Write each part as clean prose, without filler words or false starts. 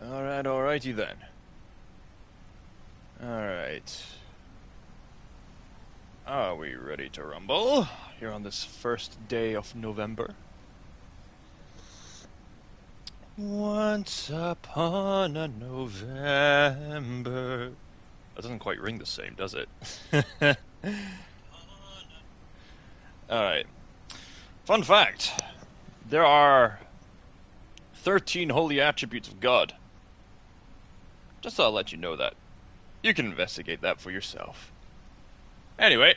Alrighty then. Alright. Are we ready to rumble? Here on this first day of November. Once upon a November. That doesn't quite ring the same, does it? Alright. Fun fact. There are 13 holy attributes of God. Just thought I'd let you know that. You can investigate that for yourself. Anyway.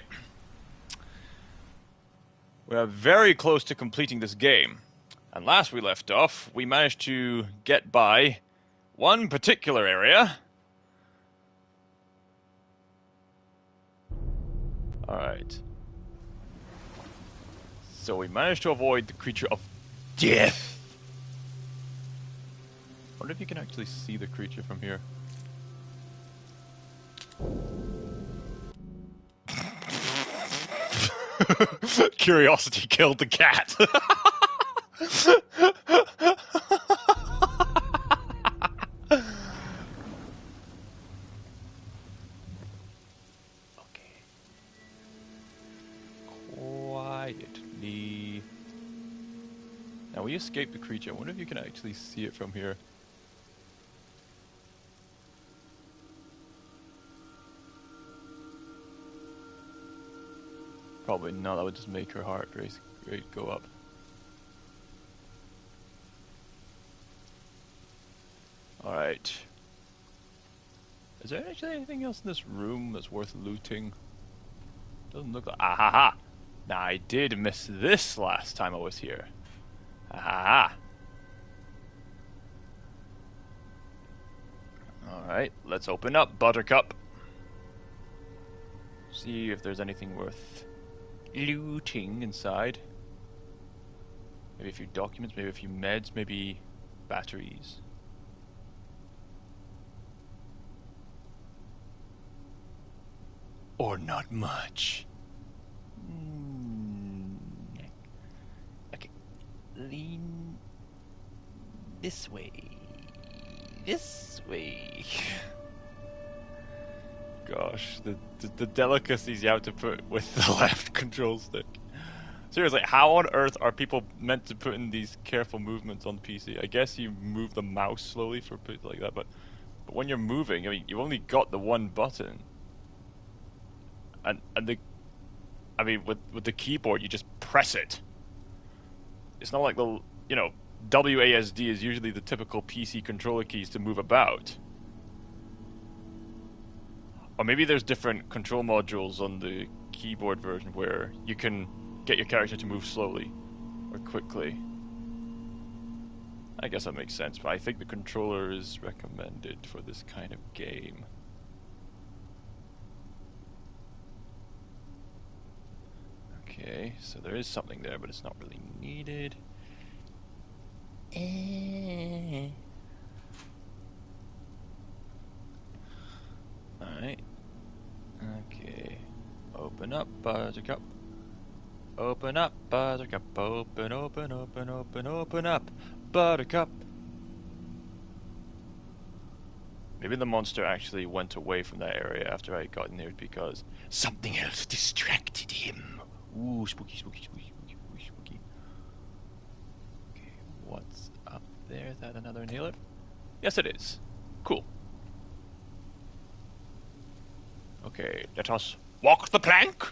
We are very close to completing this game. And last we left off, we managed to get by one particular area. Alright. So we managed to avoid the creature of death. I wonder if you can actually see the creature from here. Curiosity killed the cat. Okay. Quietly. Now we escaped the creature. I wonder if you can actually see it from here. Probably not, that would just make her heart rate go up. Alright. Is there actually anything else in this room that's worth looting? Doesn't look like... Ahaha! Now I did miss this last time I was here. Ahaha! Alright, let's open up Buttercup. See if there's anything worth looting inside. Maybe a few documents, maybe a few meds, maybe batteries. Or not much. Okay. Lean this way. This way. Gosh, the delicacies you have to put with the left control stick. Seriously, how on earth are people meant to put in these careful movements on the PC? I guess you move the mouse slowly for put like that, but when you're moving, I mean, you've only got the one button. And with the keyboard, you just press it. It's not like WASD is usually the typical PC controller keys to move about. Or maybe there's different control modules on the keyboard version where you can get your character to move slowly or quickly. I guess that makes sense, but I think the controller is recommended for this kind of game. Okay, so there is something there, but it's not really needed. Alright. Okay. Open up, Buttercup. Open up, Buttercup. Open up, Buttercup. Maybe the monster actually went away from that area after I got in there because something else distracted him. Ooh, spooky. Okay, what's up there? Is that another inhaler? Yes, it is. Cool. Okay, let us walk the plank.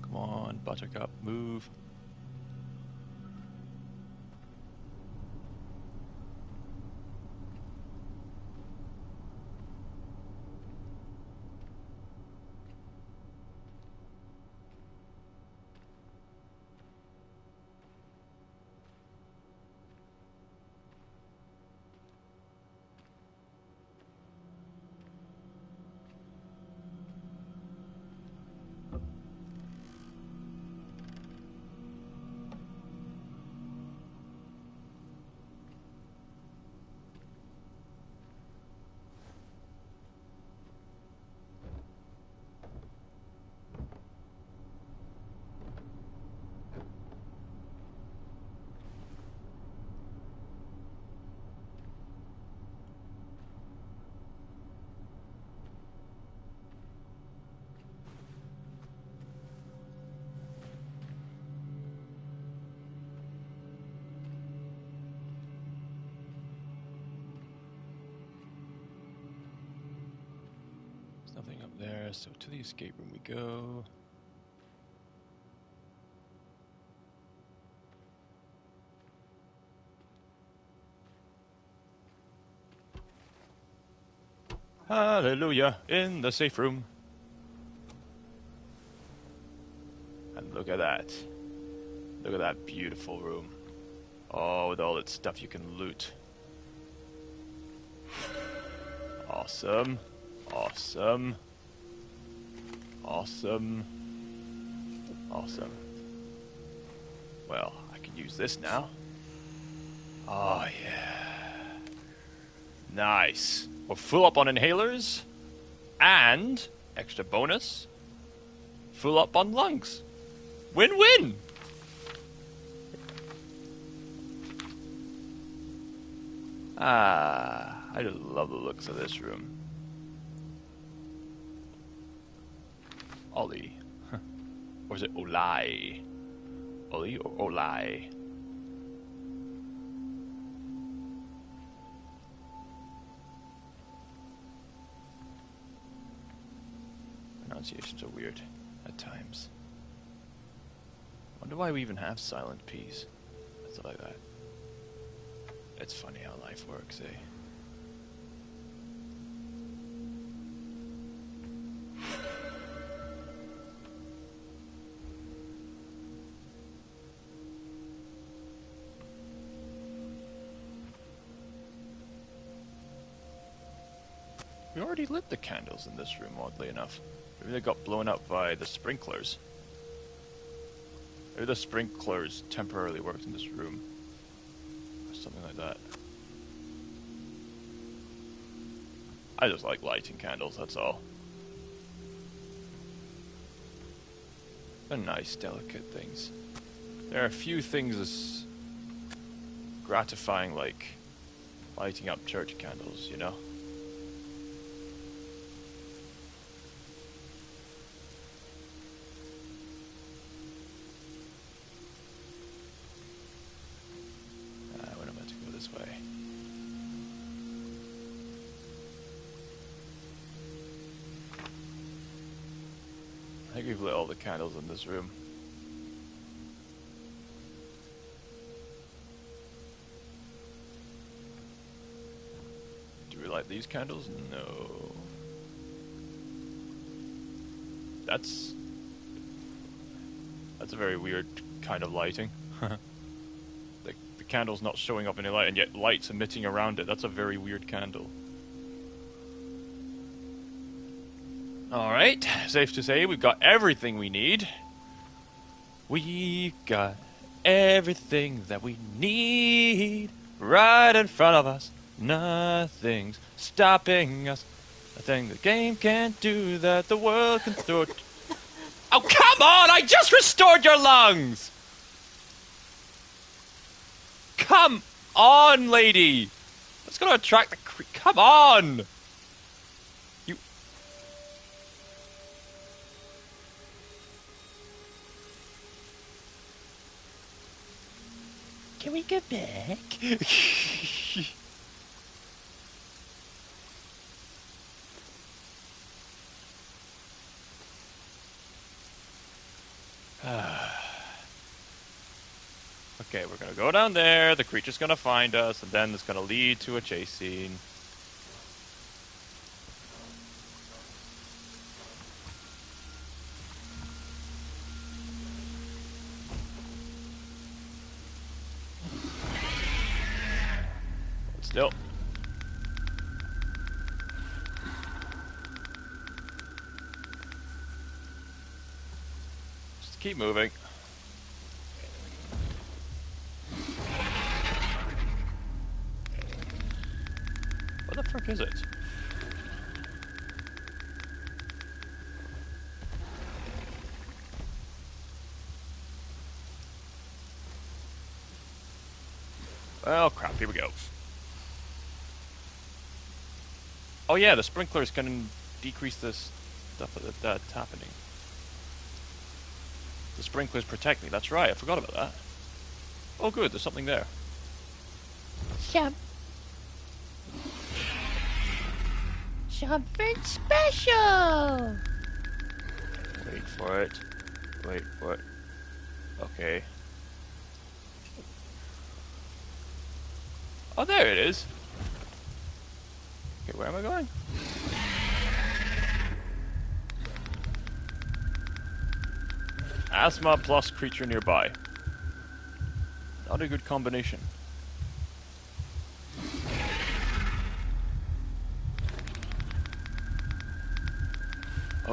Come on, Buttercup, move. There's nothing up there, so to the escape room we go. Hallelujah, in the safe room. And look at that. Look at that beautiful room. Oh, with all its stuff you can loot. Awesome. Awesome. Awesome. Awesome. Well, I can use this now. Oh, yeah. Nice. We're full up on inhalers. And, extra bonus, full up on lungs. Win-win! Ah, I just love the looks of this room. Ollie. Or is it Olai? Ollie or Olai? Pronunciations are weird at times. Wonder why we even have silent P's. Stuff like that. It's funny how life works, eh? We already lit the candles in this room, oddly enough. Maybe they got blown up by the sprinklers. Maybe the sprinklers temporarily worked in this room. Or something like that. I just like lighting candles, that's all. They're nice, delicate things. There are a few things as gratifying like lighting up church candles, you know? When am I to go this way? I think we've lit all the candles in this room. Do we light these candles? No. That's a very weird kind of lighting. The candle's not showing up any light, and yet light's emitting around it. That's a very weird candle. Alright, safe to say we've got everything we need. We've got everything that we need right in front of us. Nothing's stopping us. Nothing the game can't do that the world can throw. Oh, come on! I just restored your lungs! Come on, lady! That's gonna attract the come on! You... Can we go back? Okay, we're gonna go down there, the creature's gonna find us, and then it's gonna lead to a chase scene. Hold still. Just keep moving. What the frick is it? Well, crap, here we go. Oh yeah, the sprinklers can decrease this stuff that's happening. The sprinklers protect me, that's right, I forgot about that. Oh good, there's something there. Yeah. Something special! Wait for it. Wait for it. Okay. Oh, there it is. Okay, where am I going? Asthma plus creature nearby. Not a good combination.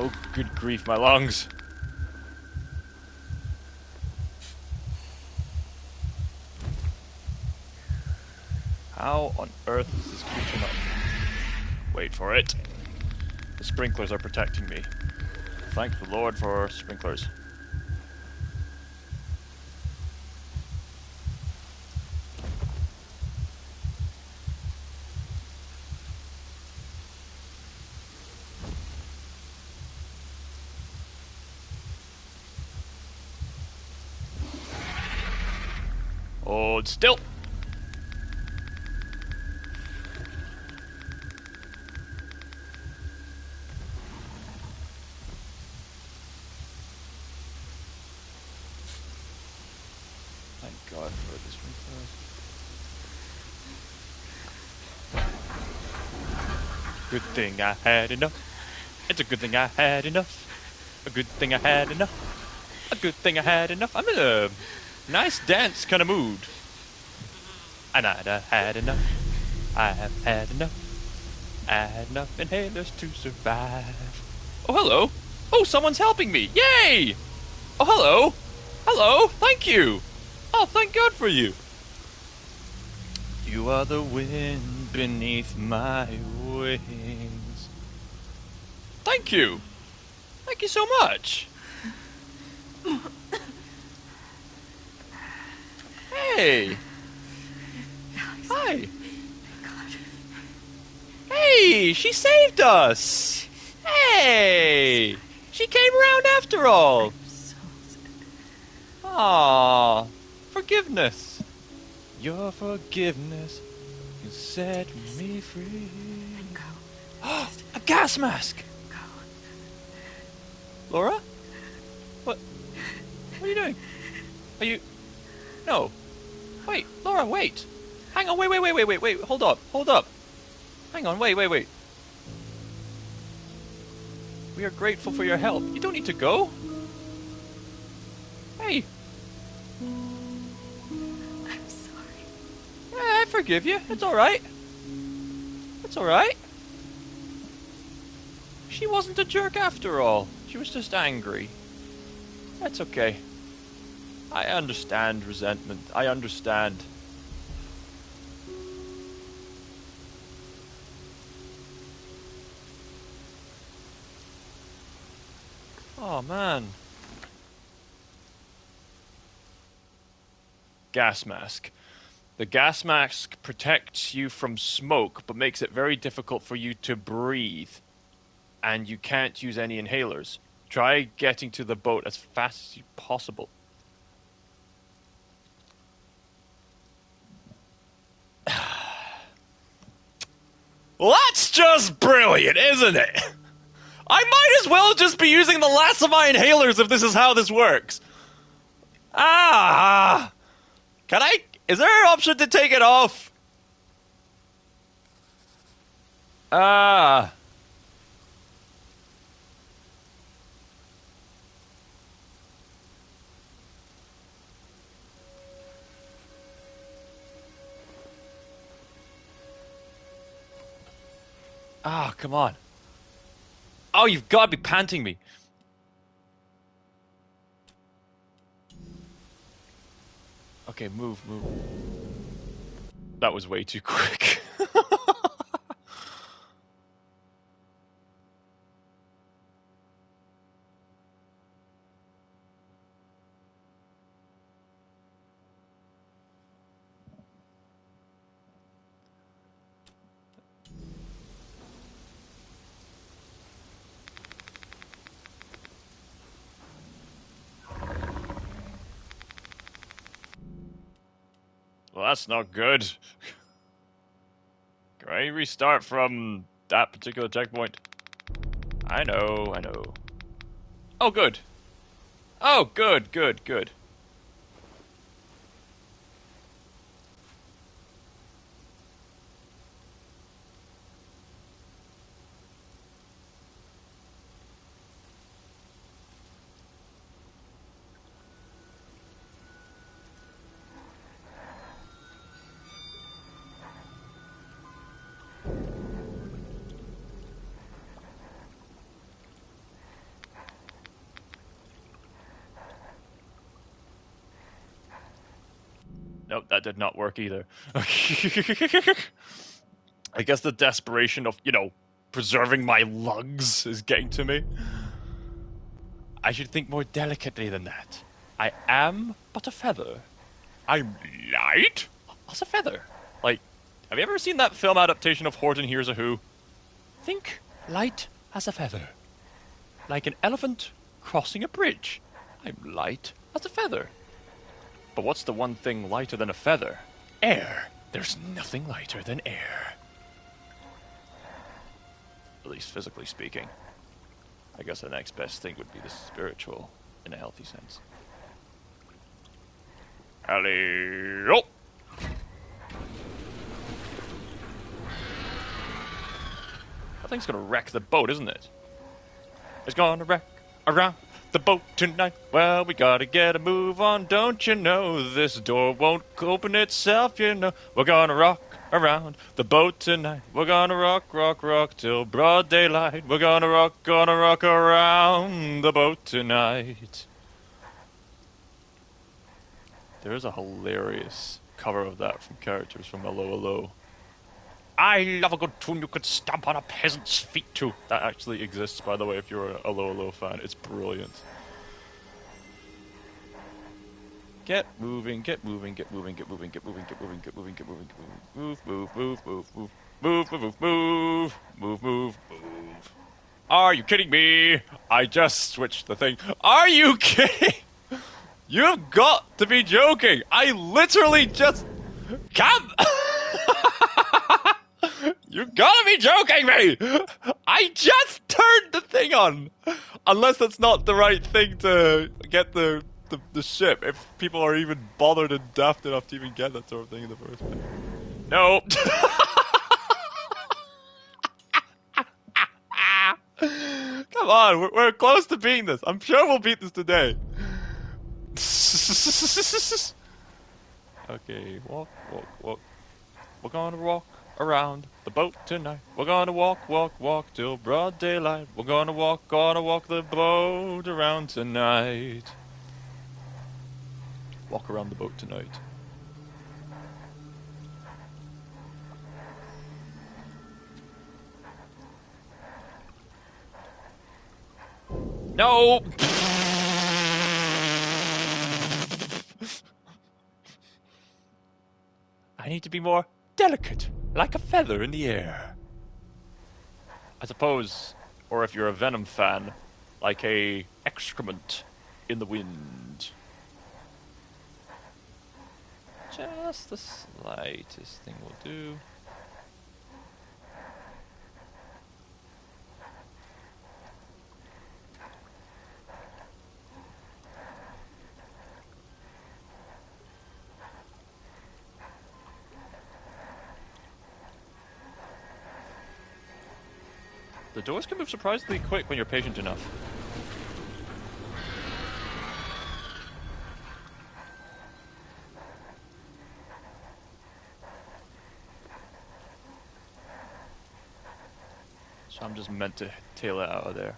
Oh, good grief, my lungs. How on earth is this creature not... Wait for it. The sprinklers are protecting me. Thank the Lord for sprinklers. Hold still. Thank God for the sprinklers. Good thing I had enough. It's a good thing I had enough. A good thing I had enough. A good thing I had enough. I'm in a nice dance kind of mood. And I'd had enough. I have had enough. I had enough inhalers to survive. Oh, hello. Oh, someone's helping me. Yay! Oh, hello. Hello. Thank you. Oh, thank God for you. You are the wind beneath my wings. Thank you. Thank you so much. Hey. Hi. Hey, she saved us. Hey. She came around after all. Aww. Forgiveness. Your forgiveness can set me free. Go. A gas mask. Go. Laura? What are you doing? Are you... No. Wait, Laura, wait. Hang on, wait. Hold up. Hang on, wait. We are grateful for your help. You don't need to go. Hey. I'm sorry. Yeah, I forgive you. It's alright. It's alright. She wasn't a jerk after all. She was just angry. That's okay. I understand resentment. I understand. Oh, man. Gas mask. The gas mask protects you from smoke, but makes it very difficult for you to breathe. And you can't use any inhalers. Try getting to the boat as fast as possible. Well, that's just brilliant, isn't it? I might as well just be using the last of my inhalers if this is how this works. Ah! Can I... Is there an option to take it off? Ah. Ah, come on. Oh, you've got to be panting me. Okay, move. That was way too quick. Well, that's not good. Can I restart from that particular checkpoint. I know. Oh, good. Oh, good. Nope, that did not work either. I guess the desperation of, preserving my lungs is getting to me. I should think more delicately than that. I am but a feather. I'm light as a feather. Like, have you ever seen that film adaptation of Horton Hears a Who? Think light as a feather. Like an elephant crossing a bridge. I'm light as a feather. But what's the one thing lighter than a feather? Air. There's nothing lighter than air. At least physically speaking. I guess the next best thing would be the spiritual, in a healthy sense. Hello! That thing's gonna wreck the boat, isn't it? It's gonna wreck around the boat tonight. Well, we gotta get a move on, don't you know? This door won't open itself, you know. We're gonna rock around the boat tonight. We're gonna rock till broad daylight. We're gonna rock around the boat tonight. There's a hilarious cover of that from characters from Hello Hello. I love a good tune you could stamp on a peasant's feet to. That actually exists, by the way, if you're a Hello Hello fan. It's brilliant. Get moving. Move. Are you kidding me? I just switched the thing. Are you kidding? You've got to be joking. I literally just... Come! You gotta be joking me! I just turned the thing on! Unless that's not the right thing to get the ship, if people are even bothered and daft enough to even get that sort of thing in the first place. No! Come on, we're close to beating this. I'm sure we'll beat this today. Okay, walk. We're gonna walk around the boat tonight. We're gonna walk till broad daylight. We're gonna walk the boat around tonight. Walk around the boat tonight. No! I need to be more delicate, like a feather in the air. I suppose, or if you're a Venom fan, like a excrement in the wind. Just the slightest thing will do. The doors can move surprisingly quick when you're patient enough. So I'm just meant to tail it out of there.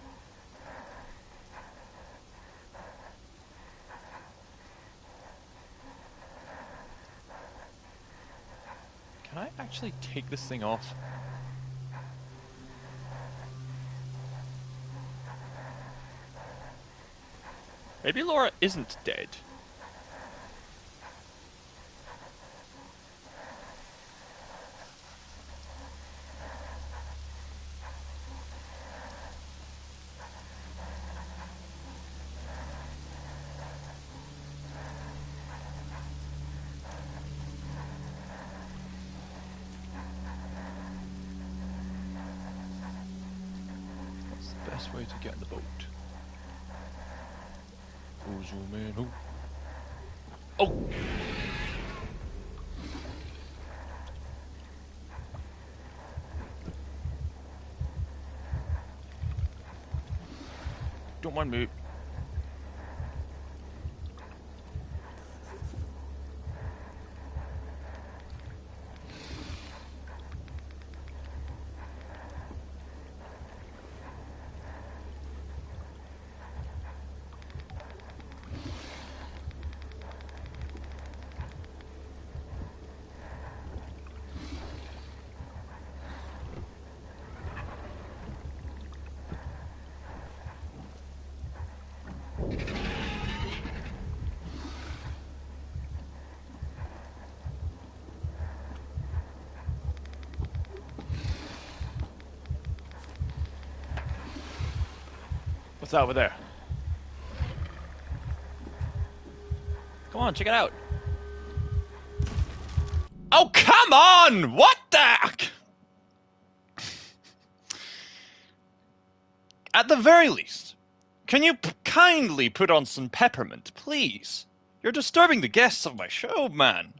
Can I actually take this thing off? Maybe Laura isn't dead. Best way to get in the boat. Oh, zoom in. Oh. Oh! Don't mind me. What's that over there? Come on, check it out. Oh, come on! What the? At the very least, can you kindly put on some peppermint, please? You're disturbing the guests of my show, man.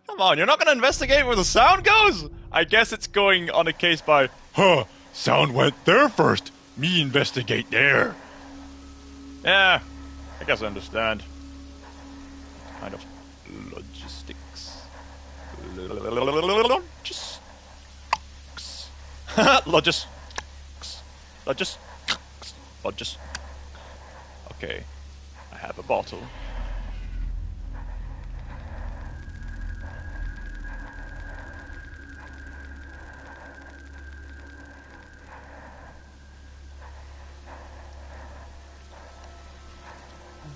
Come on, you're not going to investigate where the sound goes? I guess it's going on a case by, sound went there first. Me investigate there. Yeah, I guess I understand. Kind of logistics. Logis. Okay, I have a bottle.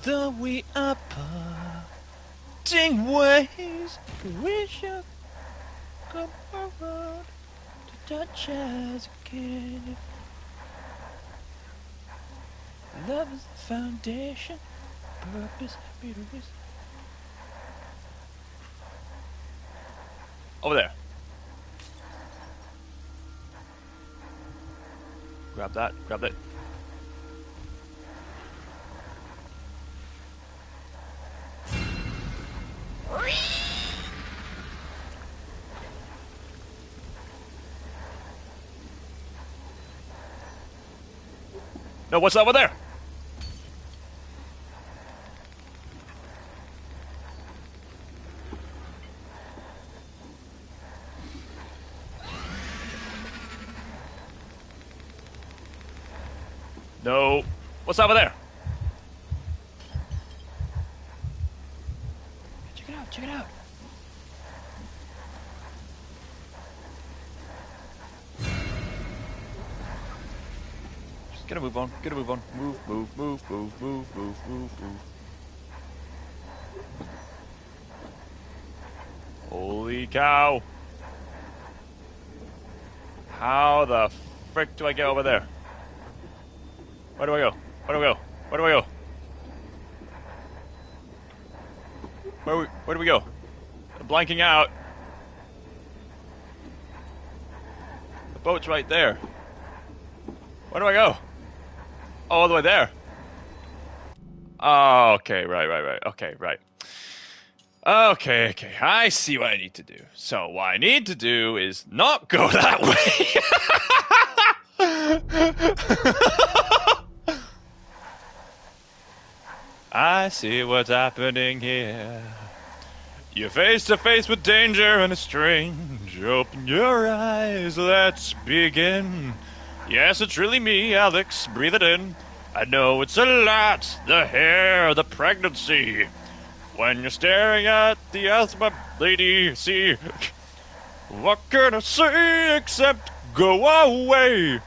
Though we are parting ways, we shall come around to touch as again. Love is the foundation, purpose, beauty. Over there. Grab that, grab that. No, what's over there? No. What's over there? Check it out, check it out. Just gotta move on, gotta move on. Move. Holy cow. How the frick do I get over there? Where do I go? Where do I go? Where do I go? Where do we go? I'm blanking out. The boat's right there. Where do I go? Oh, all the way there. Oh, okay, right. Okay, right. Okay, I see what I need to do. So what I need to do is not go that way. I see what's happening here. You're face to face with danger and a strange. Open your eyes, let's begin. Yes, it's really me, Alex. Breathe it in. I know it's a lot. The hair, the pregnancy. When you're staring at the asthma lady, see. What can I say except go away?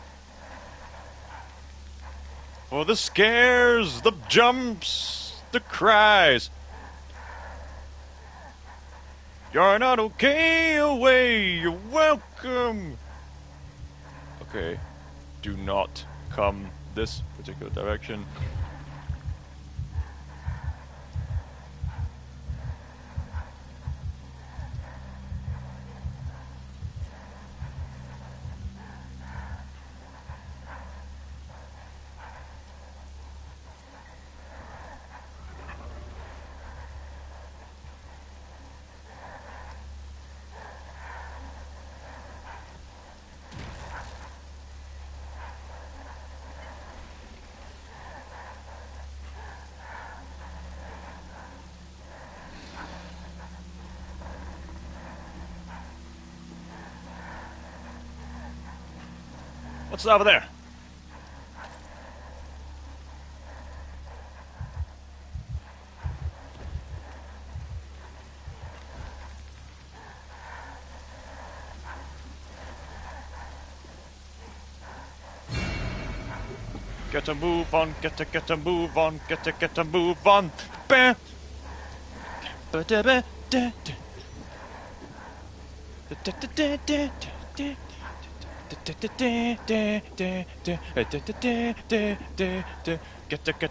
For the scares, the jumps, the cries. You're not okay away, you're welcome. Okay, do not come this particular direction. What's over there? Get a move on, get a move on, get a move on. Bam. Get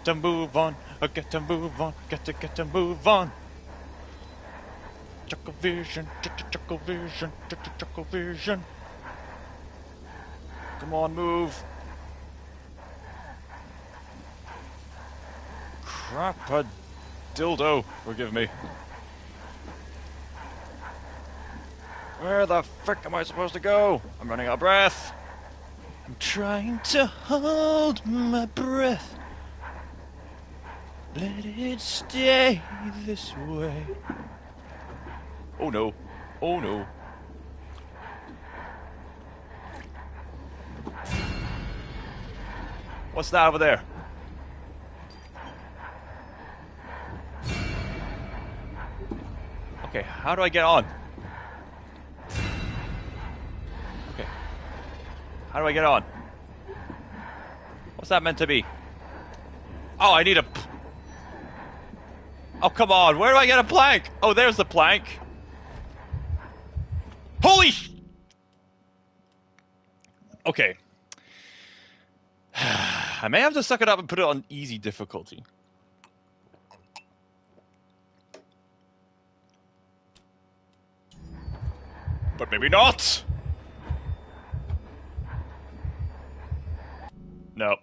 a move on, get a move on, get a move on. Chuckle vision, chuckle vision, chuckle vision. Come on, move. Crap a dildo, forgive me. Where the frick am I supposed to go? I'm running out of breath. I'm trying to hold my breath. Let it stay this way. Oh no. Oh no. What's that over there? Okay, how do I get on? Okay. How do I get on? What's that meant to be? Oh, I need a... Oh, come on. Where do I get a plank? Oh, there's the plank. Holy sh... Okay. I may have to suck it up and put it on easy difficulty. But maybe not! No.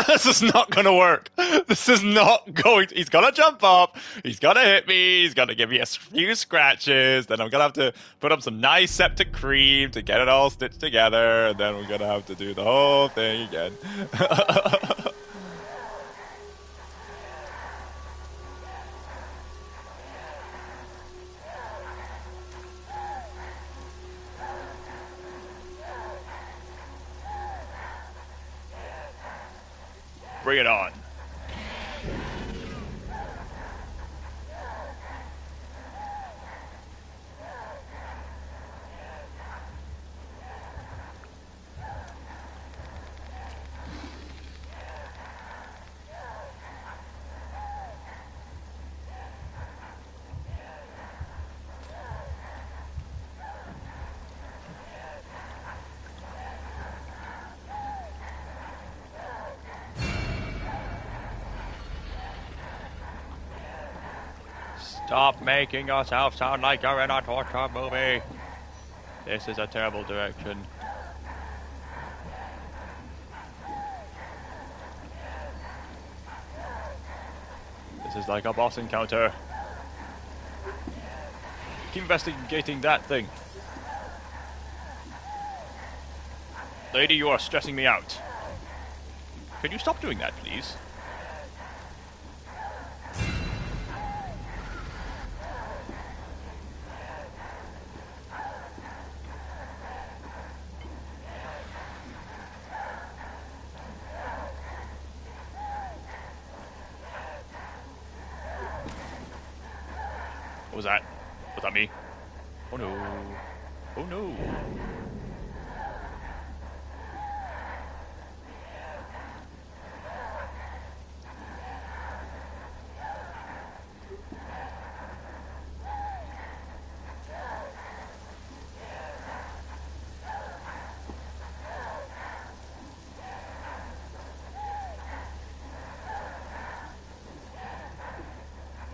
This is not gonna work. This is not going to... He's gonna jump up, he's gonna hit me, he's gonna give me a few scratches, then I'm gonna have to put up some nice septic cream to get it all stitched together, and then we're gonna have to do the whole thing again. Bring it on. Stop making yourself sound like you're in a torture movie. This is a terrible direction. This is like a boss encounter. Keep investigating that thing. Lady, you are stressing me out. Can you stop doing that, please? What was that? Was that me? Oh no. Oh no.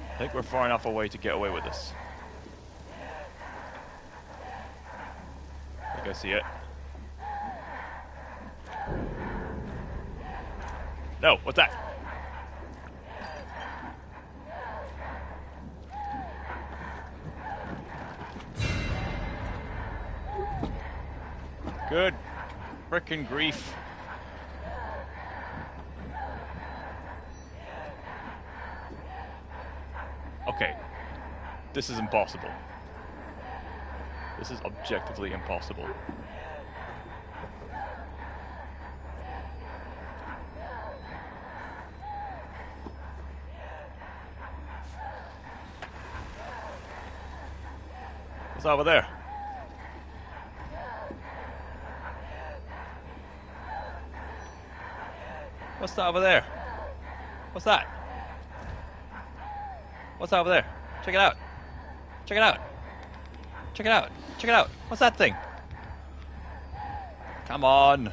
I think we're far enough away to get away with this. I think I see it. No, what's that? Good frickin' grief. Okay. This is impossible. This is objectively impossible. What's over there? What's that over there? What's that? What's over there? Check it out. Check it out. Check it out. Check it out. What's that thing? Come on.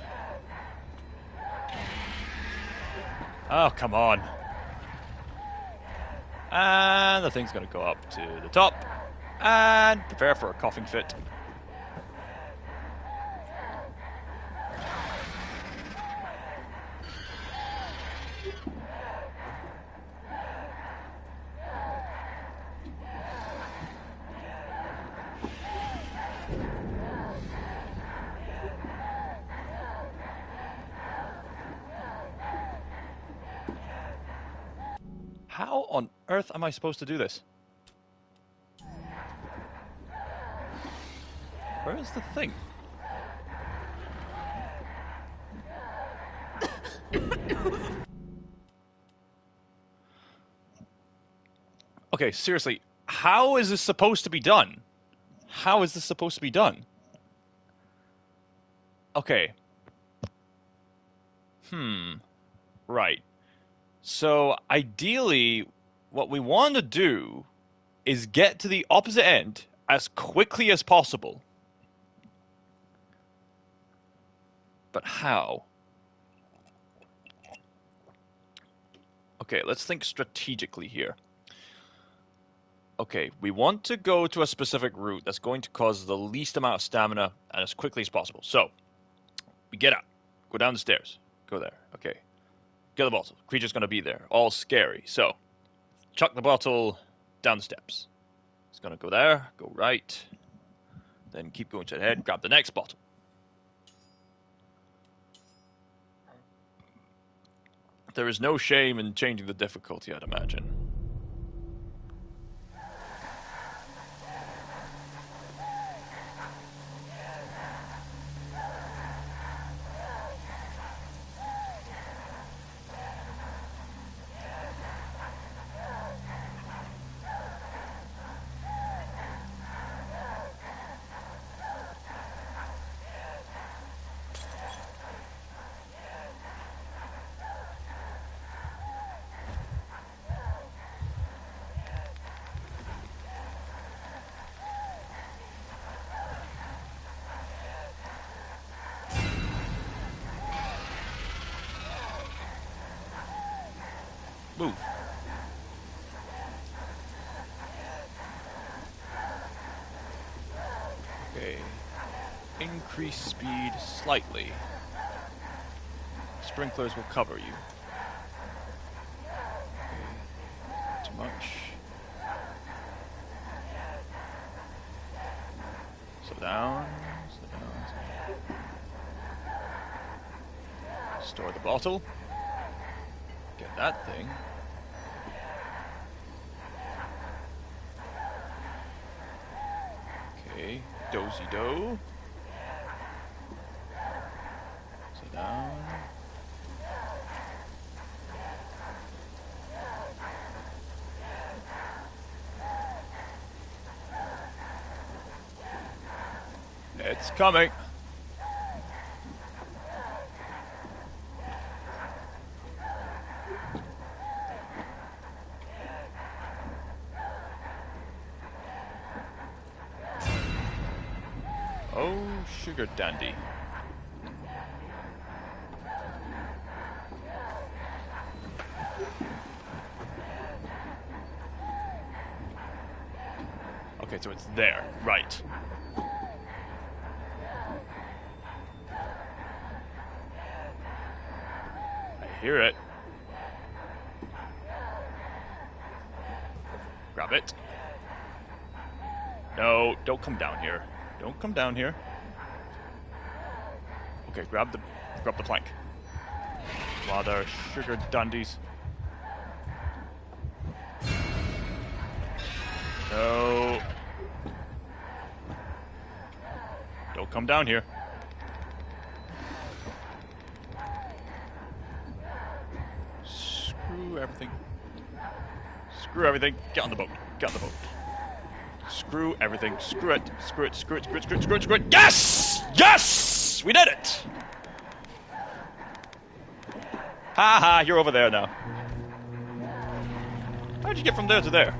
Oh, come on. And the thing's going to go up to the top. And prepare for a coughing fit. How on earth am I supposed to do this? Where is the thing? Okay, seriously, how is this supposed to be done? How is this supposed to be done? Okay. Right. So, ideally, what we want to do is get to the opposite end as quickly as possible. But how? Okay, let's think strategically here. Okay, we want to go to a specific route that's going to cause the least amount of stamina and as quickly as possible. So, we get out, go down the stairs, go there, okay. Get the bottle, creature's going to be there, all scary. So, chuck the bottle down the steps. It's going to go there, go right, then keep going to the head, grab the next bottle. There is no shame in changing the difficulty, I'd imagine. Move. Okay. Increase speed slightly. Sprinklers will cover you. Okay. Too much. Slow down. Slow down. Store the bottle. Get that thing. Okay, dozy-do. Sit down. It's coming. Oh, sugar dandy. Okay, so it's there. Right. I hear it. Grab it. No, don't come down here. Don't come down here. Okay, grab the plank. Mother sugar dundies. No. Don't come down here. Screw everything. Screw everything. Get on the boat. Get on the boat. Screw everything. Screw it. Screw it. Screw it. Screw it. Screw it. Screw it. Screw it. Yes! Yes! We did it! Ha, you're over there now. How'd you get from there to there?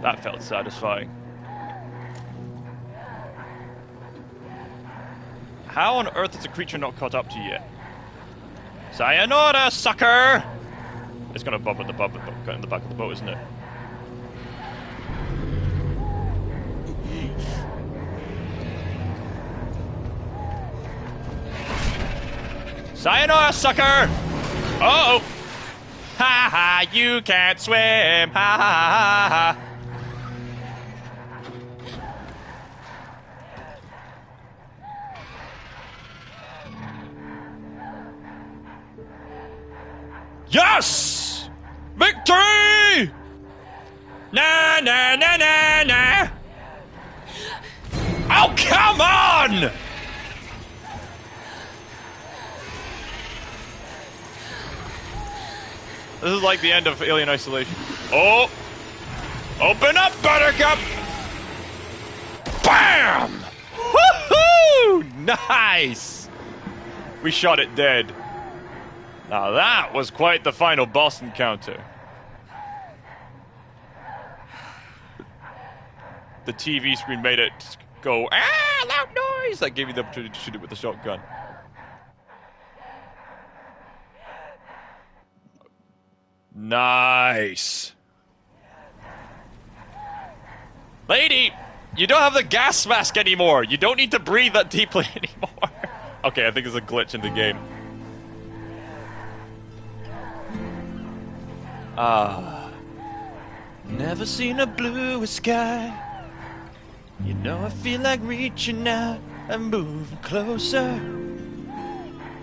That felt satisfying. How on earth is the creature not caught up to you yet? Sayonara, sucker! It's gonna bump in the back of the boat, isn't it? Sayonara, sucker! Uh-oh! Ha ha, you can't swim! Ha ha ha ha! Yes! Victory! Na na na na na! Oh, come on! This is like the end of Alien Isolation. Oh! Open up, Buttercup! Bam! Woohoo! Nice! We shot it dead. Now that was quite the final boss encounter. The TV screen made it go, ah, loud noise! That gave you the opportunity to shoot it with a shotgun. Nice. Lady, you don't have the gas mask anymore. You don't need to breathe that deeply anymore. Okay, I think there's a glitch in the game. Never seen a bluer sky. You know I feel like reaching out and moving closer.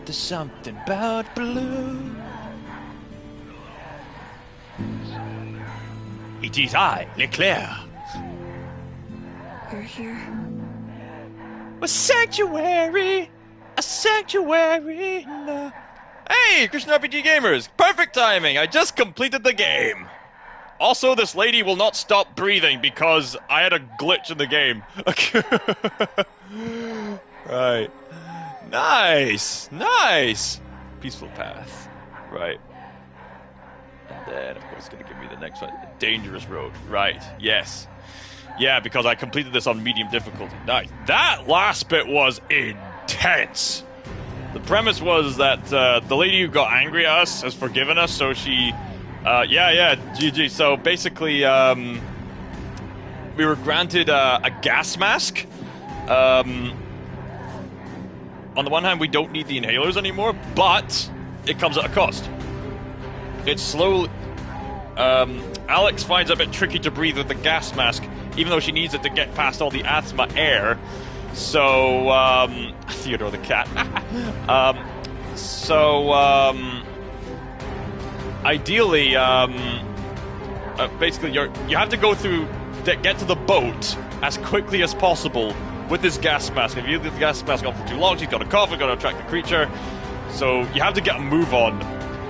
There's something about blue. It is I, Leclerc. You're here. A sanctuary now. Hey, Christian RPG gamers! Perfect timing! I just completed the game! Also, this lady will not stop breathing because I had a glitch in the game. Right. Nice! Nice! Peaceful path. Right. And then, of course, it's going to give me the next one. Dangerous road. Right. Yes. Yeah, because I completed this on medium difficulty. Nice. That last bit was intense! The premise was that the lady who got angry at us has forgiven us, so she... GG. So basically, we were granted a gas mask. On the one hand, we don't need the inhalers anymore, but it comes at a cost. It's slowly... Alex finds it a bit tricky to breathe with the gas mask, even though she needs it to get past all the asthma air. So, Theodore the cat. Ideally, basically, you have to go through, get to the boat as quickly as possible with this gas mask. If you leave the gas mask on for too long, she's got a cough, it's going to attract the creature. So you have to get a move on.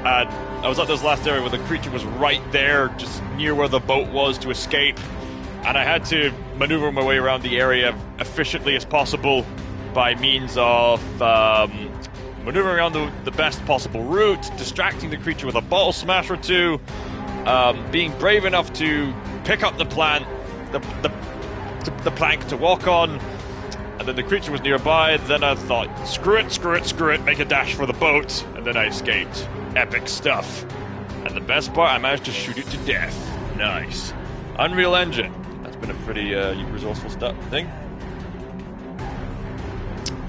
And I was at this last area where the creature was right there, just near where the boat was to escape. And I had to maneuver my way around the area efficiently as possible by means of maneuvering around the best possible route, distracting the creature with a bottle smash or two, being brave enough to pick up the plank to walk on, and then the creature was nearby. Then I thought, screw it, make a dash for the boat, and then I escaped. Epic stuff. And the best part, I managed to shoot it to death. Nice. Unreal Engine. That's been a pretty resourceful thing.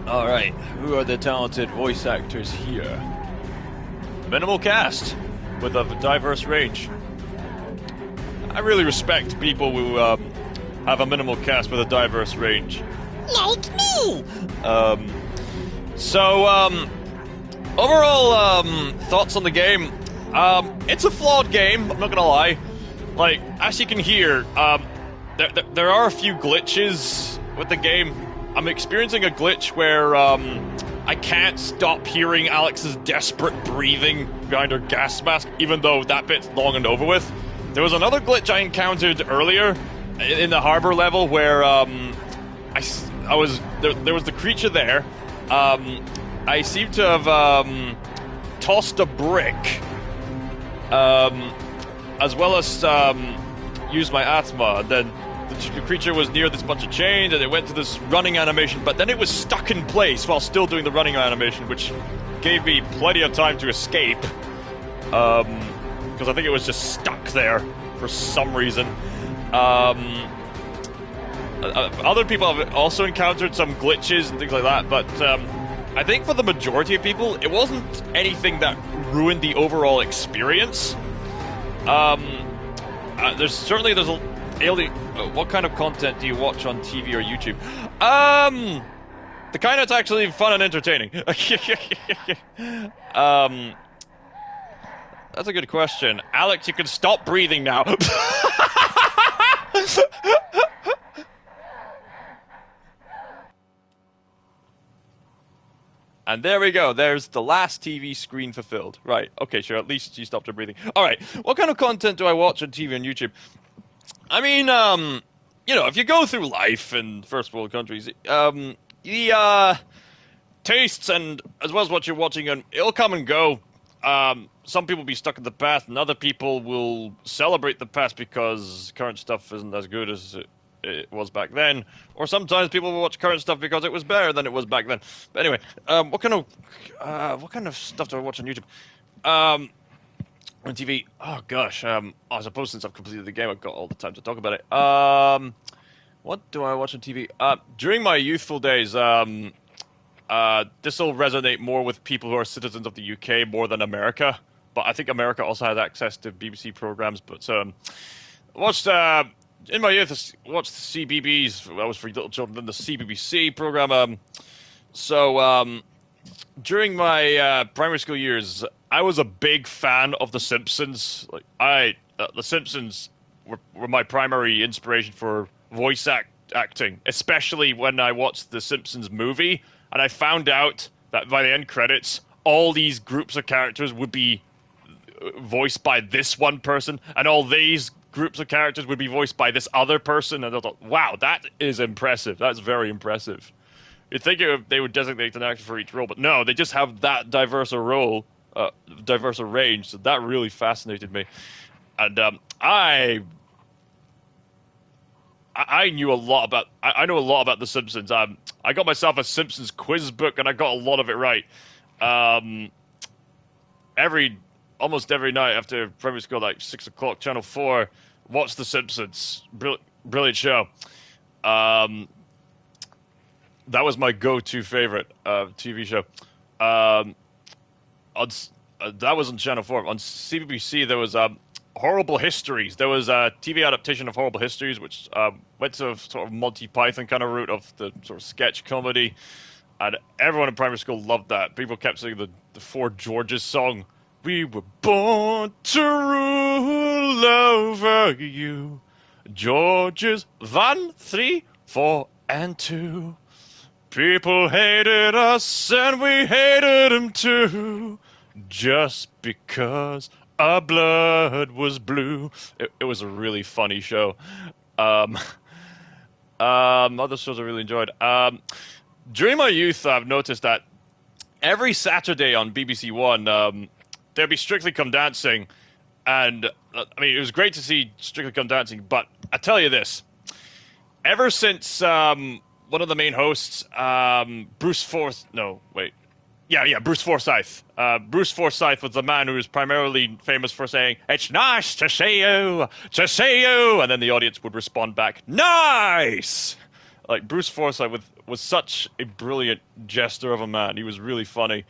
Alright, who are the talented voice actors here? Minimal cast, with a diverse range. I really respect people who have a minimal cast with a diverse range. Like me! Overall, thoughts on the game? It's a flawed game, I'm not gonna lie. Like, as you can hear, there are a few glitches with the game. I'm experiencing a glitch where I can't stop hearing Alex's desperate breathing behind her gas mask, even though that bit's long and over with. There was another glitch I encountered earlier in the harbor level where there was the creature there. I seem to have tossed a brick, as well as used my Atma. Then the creature was near this bunch of chains, and it went to this running animation, but then it was stuck in place while still doing the running animation, which gave me plenty of time to escape. Because I think it was just stuck there for some reason. Other people have also encountered some glitches and things like that, but I think for the majority of people, it wasn't anything that ruined the overall experience. There's a alien. What kind of content do you watch on TV or YouTube? The kind that's actually fun and entertaining. That's a good question. Alex, you can stop breathing now. And there we go. There's the last TV screen fulfilled. Right. Okay, sure. At least you stopped her breathing. All right. What kind of content do I watch on TV and YouTube? I mean, if you go through life in first world countries, the tastes and as well as what you're watching, and it'll come and go. Some people be stuck in the past, and other people will celebrate the past because current stuff isn't as good as it was back then. Or sometimes people will watch current stuff because it was better than it was back then. But anyway, what kind of stuff do I watch on YouTube? On TV? Oh gosh, I suppose since I've completed the game, I've got all the time to talk about it. What do I watch on TV? During my youthful days, this will resonate more with people who are citizens of the UK more than America. But I think America also has access to BBC programs. But watched in my youth, watched the CBBS. That was for little children. Then the CBBC program. During my primary school years, I was a big fan of The Simpsons. The Simpsons were my primary inspiration for voice acting, especially when I watched The Simpsons movie, and I found out that by the end credits, all these groups of characters would be voiced by this one person, and all these groups of characters would be voiced by this other person, and I thought, wow, that is impressive. That's very impressive. You'd think they would designate an actor for each role, but no, they just have that diverse a role, diverse a range, so that really fascinated me. And I know a lot about The Simpsons. I got myself a Simpsons quiz book, and I got a lot of it right. Almost every night after primary school, like 6 o'clock, Channel 4, watch The Simpsons. Brilliant show. That was my go-to favorite TV show. That was on Channel 4. On CBBC, there was Horrible Histories. There was a TV adaptation of Horrible Histories, which went to a sort of Monty Python kind of route of the sort of sketch comedy. And everyone in primary school loved that. People kept singing the Four Georges song. We were born to rule over you. Georges 1, 3, 4, and 2. People hated us and we hated them too. Just because our blood was blue. It was a really funny show. Other shows I really enjoyed. During my youth, I've noticed that every Saturday on BBC One, there'd be Strictly Come Dancing, and it was great to see Strictly Come Dancing, but I tell you this, ever since one of the main hosts, Bruce Forsyth. Bruce Forsyth was the man who was primarily famous for saying, "It's nice to see you, and then the audience would respond back, "Nice!" Like, Bruce Forsyth was such a brilliant jester of a man. He was really funny.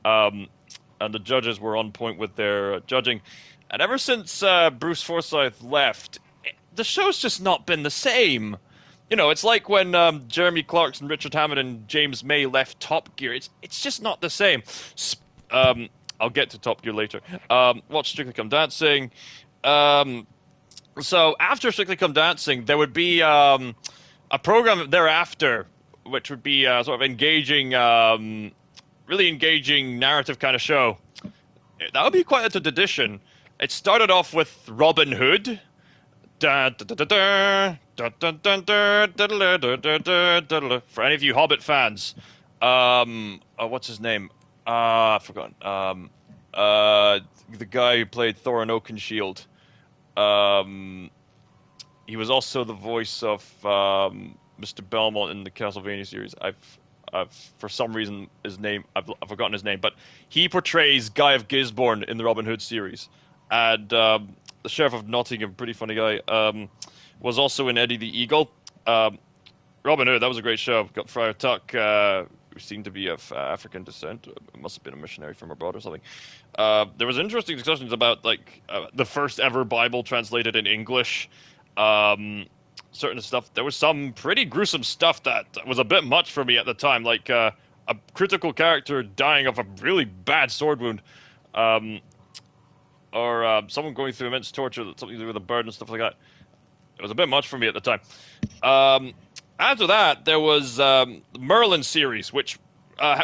And the judges were on point with their judging. And ever since Bruce Forsyth left, the show's just not been the same. It's like when Jeremy Clarkson, Richard Hammond, and James May left Top Gear. It's just not the same. I'll get to Top Gear later. Watch Strictly Come Dancing. So after Strictly Come Dancing, there would be a program thereafter, which would be sort of engaging really engaging narrative kind of show, that would be quite an addition. It started off with Robin Hood. For any of you Hobbit fans, what's his name? I've forgotten. The guy who played Thorin Oakenshield. He was also the voice of Mr. Belmont in the Castlevania series. I've for some reason I've forgotten his name, but he portrays Guy of Gisborne in the Robin Hood series, and the Sheriff of Nottingham, pretty funny guy, was also in Eddie the Eagle. Robin Hood, that was a great show. Got Friar Tuck, who seemed to be of African descent. Must have been a missionary from abroad or something. There was interesting discussions about the first ever Bible translated in English. Certain stuff. There was some pretty gruesome stuff that was a bit much for me at the time, like a critical character dying of a really bad sword wound, or someone going through immense torture, something to do with a bird and stuff like that. It was a bit much for me at the time. After that, there was the Merlin series, which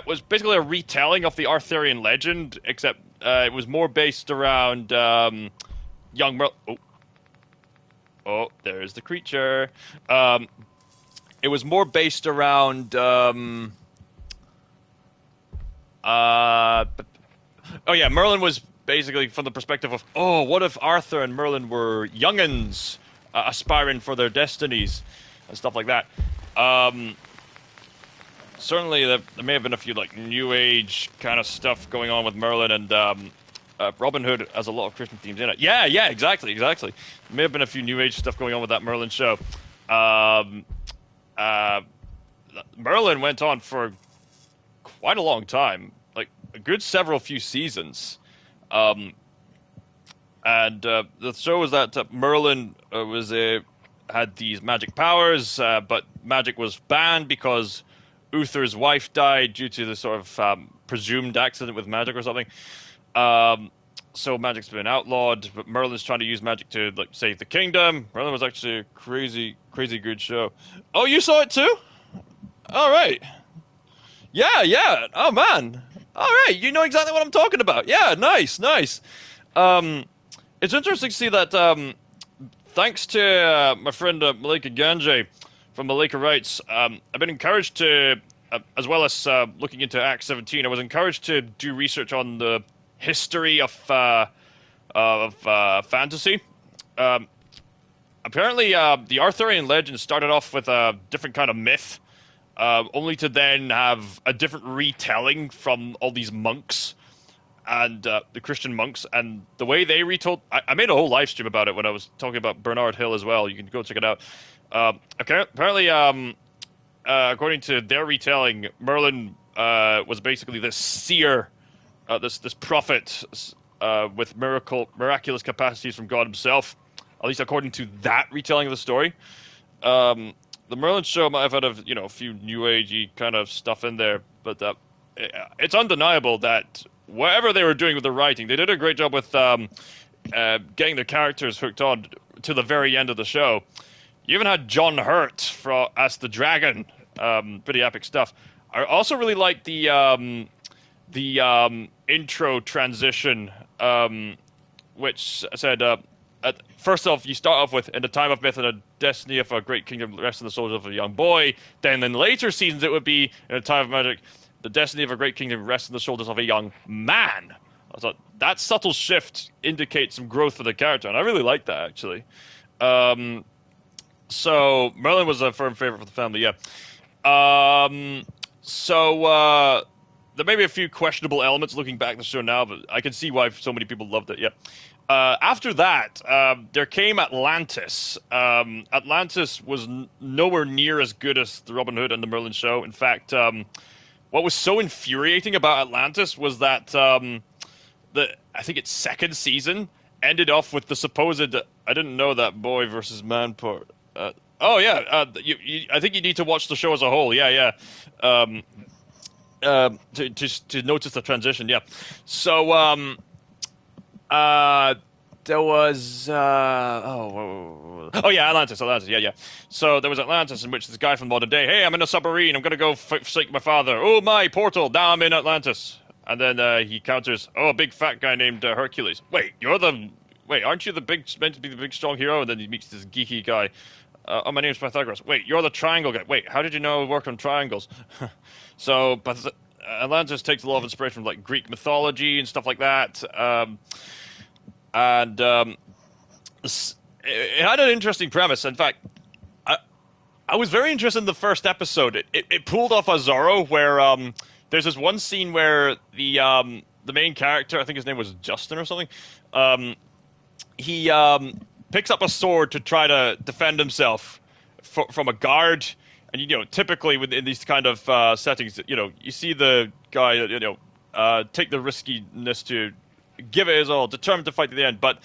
was basically a retelling of the Arthurian legend, except it was more based around young Merlin. Oh, there's the creature. It was more based around. Oh yeah, Merlin was basically from the perspective of, what if Arthur and Merlin were young'uns aspiring for their destinies and stuff like that. Certainly, there may have been a few New Age kind of stuff going on with Merlin, and Robin Hood has a lot of Christian themes in it. Yeah, exactly. There may have been a few New Age stuff going on with that Merlin show. Merlin went on for quite a long time, like a good few seasons. And the show was that Merlin had these magic powers, but magic was banned because Uther's wife died due to the sort of presumed accident with magic or something. So magic's been outlawed, but Merlin's trying to use magic to save the kingdom. Merlin was actually a crazy good show. Oh, you saw it too? All right. Yeah. Oh man. All right, you know exactly what I'm talking about. Yeah, nice. It's interesting to see that. Thanks to my friend Malika Ganjay from Malika Writes, I've been encouraged to, as well as looking into Act 17, I was encouraged to do research on the history of fantasy. Apparently, the Arthurian legend started off with a different kind of myth, only to then have a different retelling from all these monks and the Christian monks, and the way they retold. I made a whole live stream about it when I was talking about Bernard Hill as well. You can go check it out. Apparently, according to their retelling, Merlin was basically this seer, this prophet with miraculous capacities from God himself. At least according to that retelling of the story. The Merlin show might have had a few new agey kind of stuff in there, but it's undeniable that whatever they were doing with the writing, they did a great job with getting the characters hooked on to the very end of the show. You even had John Hurt as the dragon. Pretty epic stuff. I also really like the intro transition, which said, first off, you start off with, in the time of myth and the destiny of a great kingdom rests in the shoulders of a young boy. Then in later seasons it would be, in the time of magic, the destiny of a great kingdom rests on the shoulders of a young man. I thought that subtle shift indicates some growth for the character, and I really like that, actually. So Merlin was a firm favorite for the family, yeah. So there may be a few questionable elements looking back at the show now, but I can see why so many people loved it, yeah. After that, there came Atlantis. Atlantis was nowhere near as good as the Robin Hood and the Merlin show. In fact, what was so infuriating about Atlantis was that I think its second season ended off with the supposed I didn't know that boy versus man part. I think you need to watch the show as a whole. Yeah. To notice the transition. Yeah. So there was oh yeah, Atlantis, yeah. So there was Atlantis, in which this guy from modern day, hey, I'm in a submarine, I'm gonna go forsake my father. Oh my portal, now I'm in Atlantis. And then he counters, oh, a big fat guy named Hercules. Wait, aren't you meant to be the big strong hero? And then he meets this geeky guy. Oh, my name's Pythagoras. Wait, you're the triangle guy. Wait, how did you know I work on triangles? So, but Atlantis takes a lot of inspiration from like Greek mythology and stuff like that. And it had an interesting premise. In fact, I was very interested in the first episode. It pulled off a Zorro where there's this one scene where the main character, I think his name was Justin or something, he picks up a sword to try to defend himself from a guard. And, you know, typically in these kind of settings, you know, you see the guy, you know, take the riskiness to give it his all, determined to fight to the end. But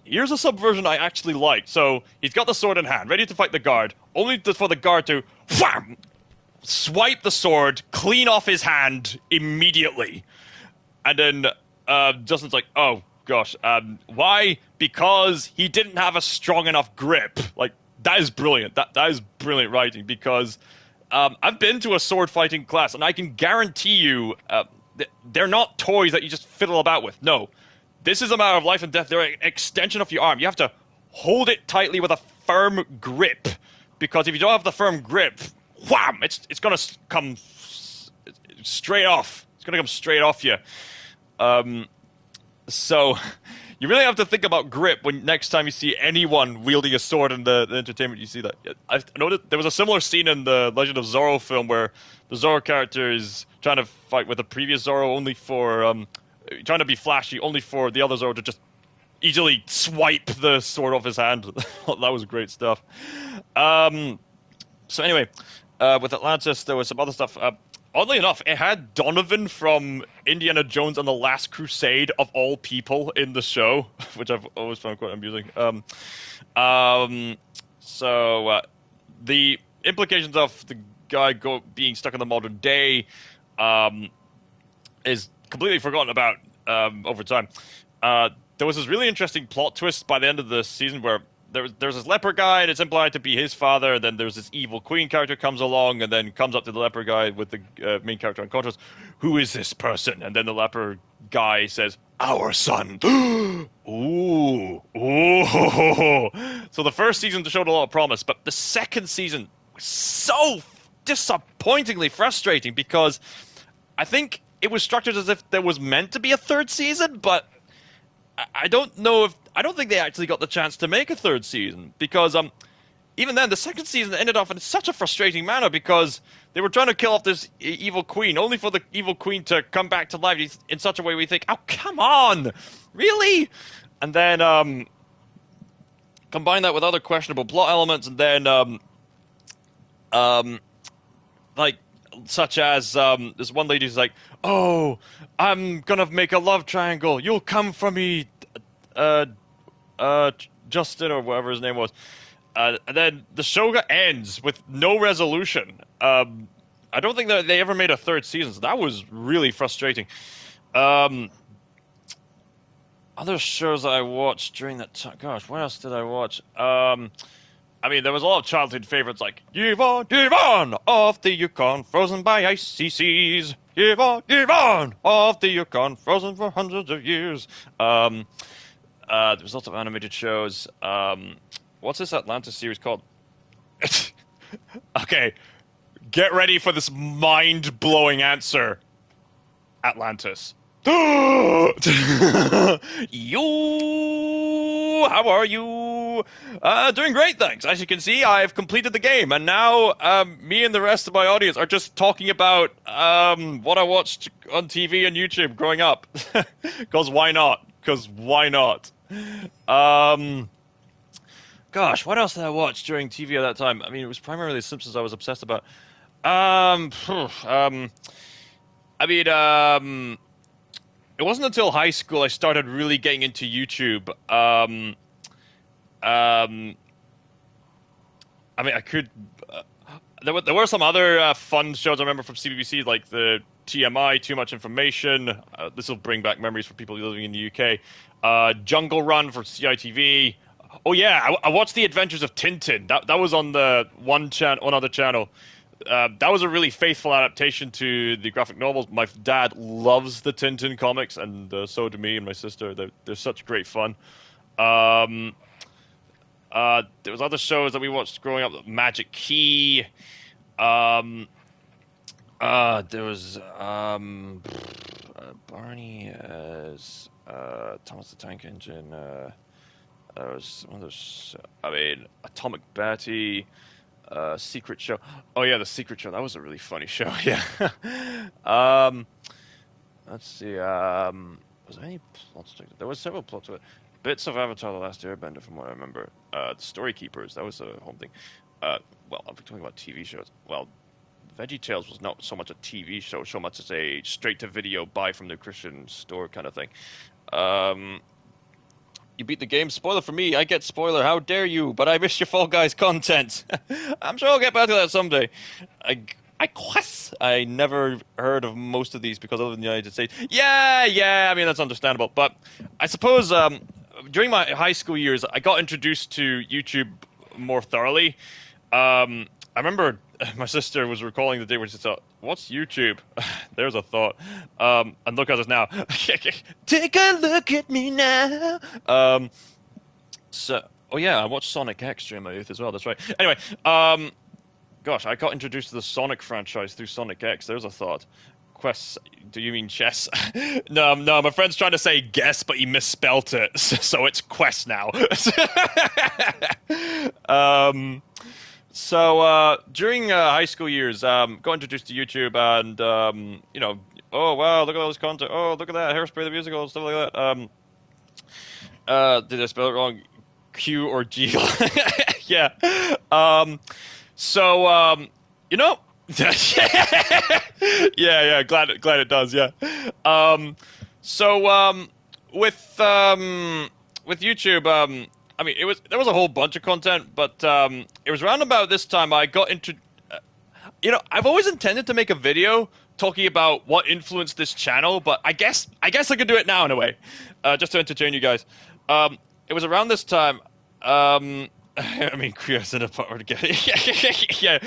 here's a subversion I actually like. So he's got the sword in hand, ready to fight the guard, only for the guard to wham, swipe the sword clean off his hand immediately. And then Justin's like, oh gosh, why? Because he didn't have a strong enough grip. Like, that is brilliant. That is brilliant writing, because I've been to a sword fighting class, and I can guarantee you they're not toys that you just fiddle about with. No. This is a matter of life and death. They're an extension of your arm. You have to hold it tightly with a firm grip, because if you don't have the firm grip, wham! It's gonna come straight off. It's gonna come straight off you. So you really have to think about grip when next time you see anyone wielding a sword in the entertainment. You see that. I noticed there was a similar scene in the Legend of Zorro film where the Zorro character is trying to fight with the previous Zorro, only for trying to be flashy, only for the other Zorro to just easily swipe the sword off his hand. That was great stuff. So anyway, with Atlantis, there was some other stuff. Oddly enough, it had Donovan from Indiana Jones and the Last Crusade, of all people, in the show, which I've always found quite amusing. So the implications of the guy being stuck in the modern day is completely forgotten about over time. There was this really interesting plot twist by the end of the season where there's this leper guy, and it's implied to be his father, and then there's this evil queen character comes along, and then comes up to the leper guy with the main character unconscious. Who is this person? And then the leper guy says, our son. Ooh. So the first season showed a lot of promise, but the second season was so disappointingly frustrating, because I think it was structured as if there was meant to be a third season, but I don't think they actually got the chance to make a third season, because even then the second season ended off in such a frustrating manner, because they were trying to kill off this evil queen, only for the evil queen to come back to life in such a way we think, oh, come on, really? And then combine that with other questionable plot elements, and then like, such as this one lady who's like, oh, I'm gonna make a love triangle, you'll come for me, Justin, or whatever his name was. And then the show ends with no resolution. I don't think that they ever made a third season, so that was really frustrating. Other shows I watched during that time, gosh, what else did I watch? I mean, there was a lot of childhood favorites like Yvonne off the Yukon, frozen by icy seas. Yvonne off the Yukon, frozen for hundreds of years. There's lots of animated shows. What's this Atlantis series called? Okay, get ready for this mind-blowing answer. Atlantis. You, how are you? Doing great, thanks. As you can see, I've completed the game, and now me and the rest of my audience are just talking about what I watched on TV and YouTube growing up. Because why not? Gosh, what else did I watch during TV at that time? I mean, it was primarily Simpsons I was obsessed about. It wasn't until high school I started really getting into YouTube. I mean, I could... there were some other fun shows I remember from CBBC, like the TMI, Too Much Information. This will bring back memories for people living in the UK. Jungle Run for CITV. Oh yeah, I watched The Adventures of Tintin. That was on the one other channel. That was a really faithful adaptation to the graphic novels. My dad loves the Tintin comics, and so do me and my sister. They're such great fun. Um, there was other shows that we watched growing up, Magic Key. There was Barney as Thomas the Tank Engine. There was some others. I mean, Atomic Betty. Secret Show. Oh yeah, the Secret Show. That was a really funny show. Yeah. um, let's see. Was there any plots to it? There was several plots to it. Bits of Avatar: The Last Airbender, from what I remember. The Story Keepers. That was a home thing. Well, I'm talking about TV shows. Well, VeggieTales was not so much a TV show, so much as a straight-to-video buy from the Christian store kind of thing. You beat the game. Spoiler for me. I get spoiler. How dare you? But I missed your Fall Guys content. I'm sure I'll get back to that someday. I never heard of most of these because I live in the United States. Yeah. I mean, that's understandable. But I suppose during my high school years, I got introduced to YouTube more thoroughly. I remember my sister was recalling the day where she thought, "What's YouTube?" There's a thought. And look at us now. Take a look at me now. Oh yeah, I watched Sonic X during my youth as well. That's right. Anyway, gosh, I got introduced to the Sonic franchise through Sonic X. There's a thought. Quests? Do you mean chess? No. My friend's trying to say guess, but he misspelt it, so it's quest now. So during high school years, got introduced to YouTube, and oh wow, look at all this content. Oh, look at that, Hairspray the musical, stuff like that. Did I spell it wrong? Q or G? Yeah. Yeah. Glad it does. Yeah. With YouTube, I mean, there was a whole bunch of content, but it was around about this time I got into. I've always intended to make a video talking about what influenced this channel, but I guess I could do it now in a way, just to entertain you guys. It was around this time. I mean, Krios in a part again. Yeah.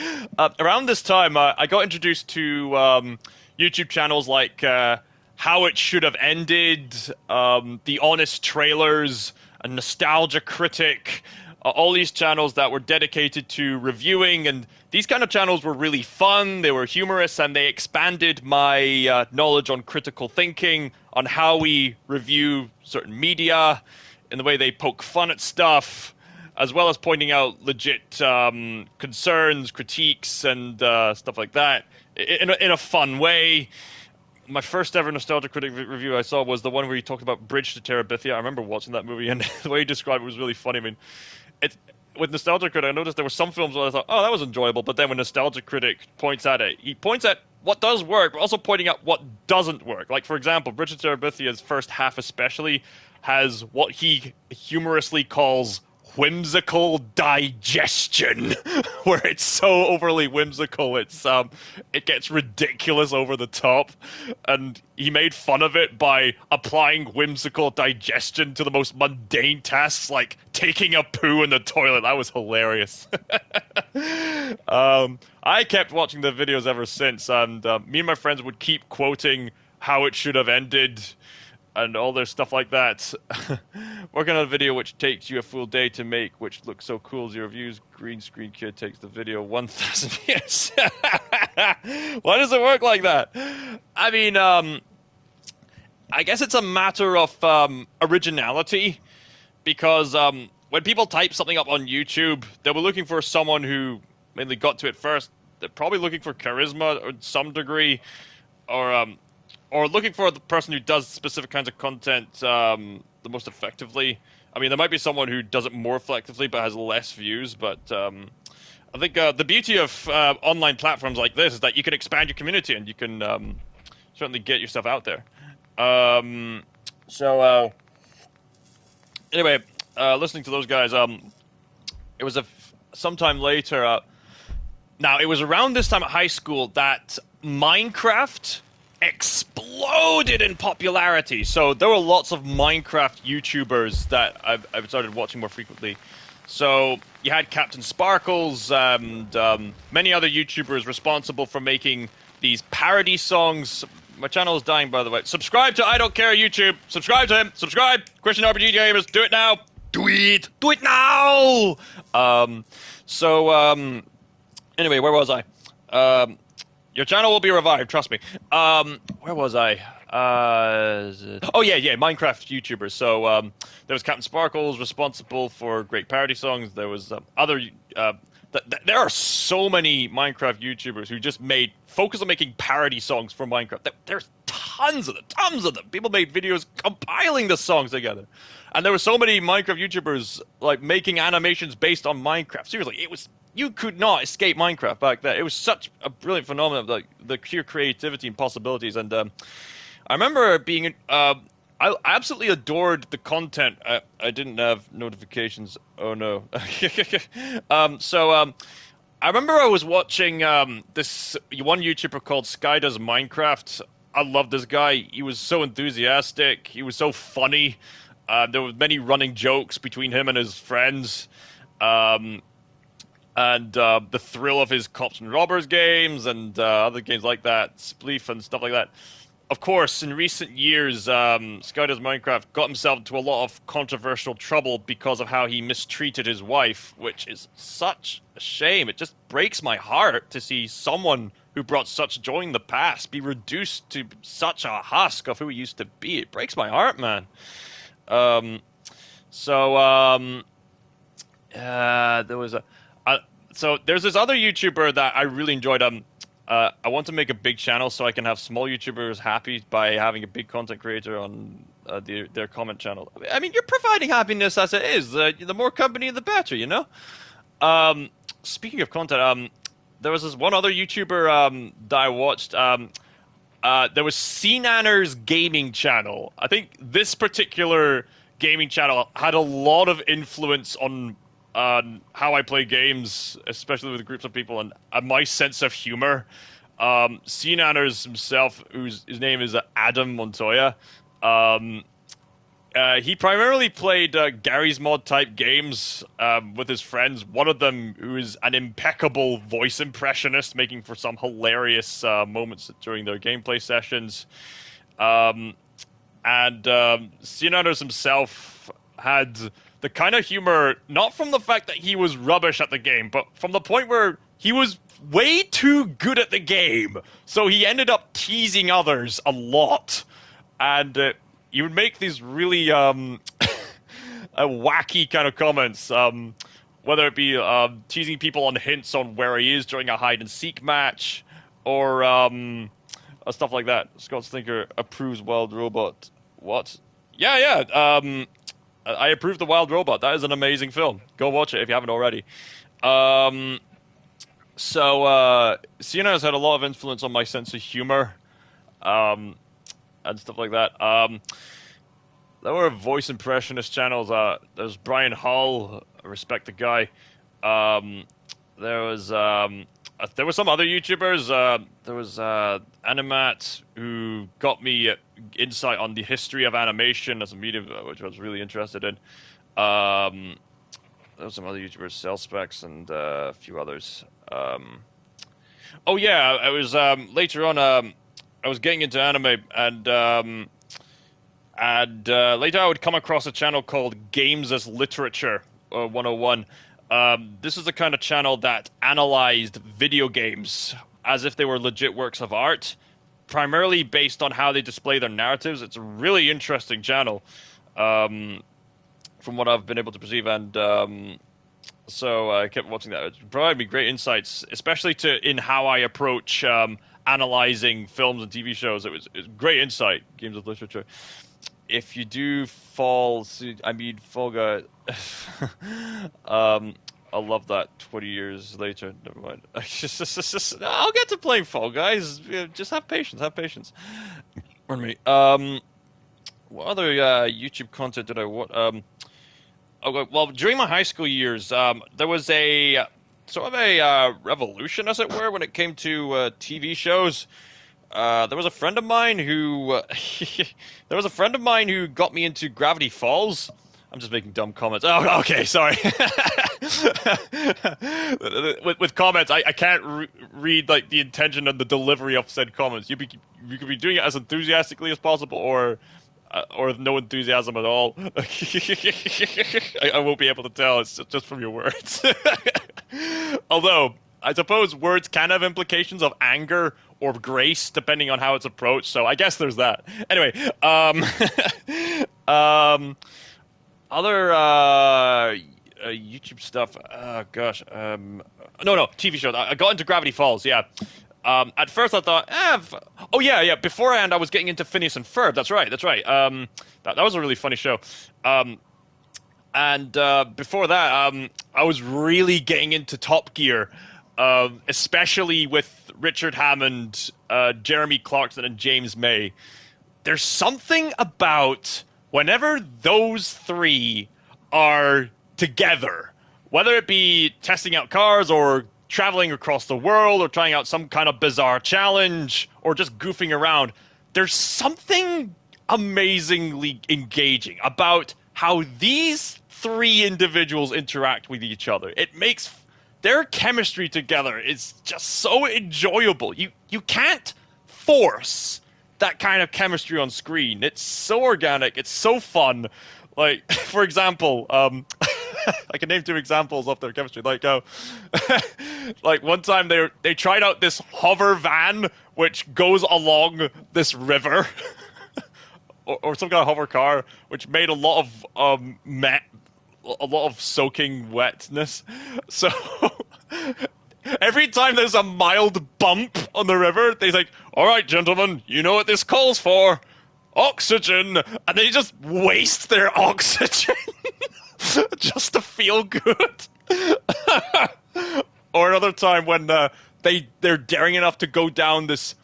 Around this time, I got introduced to YouTube channels like How It Should Have Ended, The Honest Trailers, a Nostalgia Critic, all these channels that were dedicated to reviewing, and these kind of channels were really fun, they were humorous, and they expanded my knowledge on critical thinking, on how we review certain media, in the way they poke fun at stuff, as well as pointing out legit concerns, critiques, and stuff like that, in a fun way. My first ever Nostalgia Critic review I saw was the one where he talked about Bridge to Terabithia. I remember watching that movie, and the way he described it was really funny. I mean, with Nostalgia Critic, I noticed there were some films where I thought, oh, that was enjoyable, but then when Nostalgia Critic points at it, he points at what does work, but also pointing out what doesn't work. Like, for example, Bridge to Terabithia's first half especially has what he humorously calls whimsical digestion, where it's so overly whimsical it gets ridiculous over the top, and he made fun of it by applying whimsical digestion to the most mundane tasks like taking a poo in the toilet. That was hilarious. I kept watching the videos ever since, and me and my friends would keep quoting How It Should Have Ended and all their stuff like that. Working on a video which takes you a full day to make, which looks so cool, 0 views. Green Screen Kid takes the video 1,000 views. Why does it work like that? I mean, I guess it's a matter of originality, because when people type something up on YouTube, they were looking for someone who mainly got to it first. They're probably looking for charisma or some degree, or looking for the person who does specific kinds of content the most effectively. I mean, there might be someone who does it more effectively but has less views, but I think the beauty of online platforms like this is that you can expand your community and you can certainly get yourself out there. Anyway, listening to those guys, it was sometime later, Now, it was around this time at high school that Minecraft exploded in popularity. So there were lots of Minecraft YouTubers that I've started watching more frequently. So you had Captain Sparkles and many other YouTubers responsible for making these parody songs. My channel is dying, by the way. Subscribe to I Don't Care YouTube. Subscribe to him. Subscribe. Christian RPG Gamers. Do it now. Do it. Do it now. Anyway, where was I? Your channel will be revived, trust me. Where was I? Oh yeah, Minecraft YouTubers. So there was Captain Sparkles, responsible for great parody songs. There was other. There are so many Minecraft YouTubers who just focus on making parody songs for Minecraft. There's tons of them. People made videos compiling the songs together, and there were so many Minecraft YouTubers like making animations based on Minecraft. Seriously, you could not escape Minecraft back then. It was such a brilliant phenomenon, like the sheer creativity and possibilities. And I remember being, I absolutely adored the content. I didn't have notifications. Oh no. I remember I was watching this one YouTuber called Sky Does Minecraft. I loved this guy. He was so enthusiastic. He was so funny. There were many running jokes between him and his friends. And the thrill of his Cops and Robbers games and other games like that, Spleef and stuff like that. Of course, in recent years, Sky Does Minecraft got himself into a lot of controversial trouble because of how he mistreated his wife, which is such a shame. It just breaks my heart to see someone who brought such joy in the past be reduced to such a husk of who he used to be. It breaks my heart, man. There was a... So there's this other YouTuber that I really enjoyed. I want to make a big channel so I can have small YouTubers happy by having a big content creator on their comment channel. I mean, you're providing happiness as it is. The more company, the better, you know? Speaking of content, there was this one other YouTuber that I watched. There was CNanner's gaming channel. I think this particular gaming channel had a lot of influence on how I play games, especially with groups of people, and my sense of humor. CNanners himself, his name is Adam Montoya, he primarily played Gary's Mod type games with his friends. One of them who is an impeccable voice impressionist, making for some hilarious moments during their gameplay sessions. And CNanners himself had the kind of humor, not from the fact that he was rubbish at the game, but from the point where he was way too good at the game. So he ended up teasing others a lot. And he would make these really wacky kind of comments, whether it be teasing people on hints on where he is during a hide-and-seek match, or stuff like that. Scott Stinker approves Wild Robot. What? Yeah. I approve The Wild Robot. That is an amazing film. Go watch it if you haven't already. CNN's had a lot of influence on my sense of humor, and stuff like that. There were voice impressionist channels. There's Brian Hull. I respect the guy. There was some other YouTubers. There was Animat, who got me insight on the history of animation as a medium, which I was really interested in. There was some other YouTubers, Cellspecs, and a few others. I was later on. I was getting into anime, and later I would come across a channel called Games as Literature 101. This is the kind of channel that analyzed video games as if they were legit works of art, primarily based on how they display their narratives. It's a really interesting channel, from what I've been able to perceive, and so I kept watching that. It provided me great insights, especially in how I approach analyzing films and TV shows. It was great insight. Games of Literature. If you do Fall Guy. I'll love that 20 years later. Never mind. I'll get to playing Fall Guys. Just have patience. Pardon me. What other YouTube content did I watch? Well, during my high school years, there was a sort of a revolution, as it were, when it came to TV shows. There was a friend of mine who there was a friend of mine who got me into Gravity Falls. I'm just making dumb comments. Oh, okay, sorry. With comments, I can't read like the intention and the delivery of said comments. You could be doing it as enthusiastically as possible, or with no enthusiasm at all. I won't be able to tell. It's just from your words. Although I suppose words can have implications of anger or grace depending on how it's approached. So I guess there's that. Anyway, other YouTube stuff. Oh gosh. No, TV shows. I got into Gravity Falls. Yeah. At first I thought, oh yeah. Beforehand I was getting into Phineas and Ferb. That's right. That was a really funny show. And before that, I was really getting into Top Gear, especially with Richard Hammond, Jeremy Clarkson, and James May. There's something about whenever those three are together, whether it be testing out cars or traveling across the world or trying out some kind of bizarre challenge or just goofing around, there's something amazingly engaging about how these three individuals interact with each other. It makes their chemistry together is just so enjoyable. You can't force that kind of chemistry on screen. It's so organic. It's so fun. Like, for example, I can name two examples of their chemistry. Like, like one time they tried out this hover van which goes along this river, or some kind of hover car, which made a lot of soaking wetness. So every time there's a mild bump on the river, they're like, "All right, gentlemen, you know what this calls for? Oxygen," and they just waste their oxygen just to feel good. Or another time when they're daring enough to go down this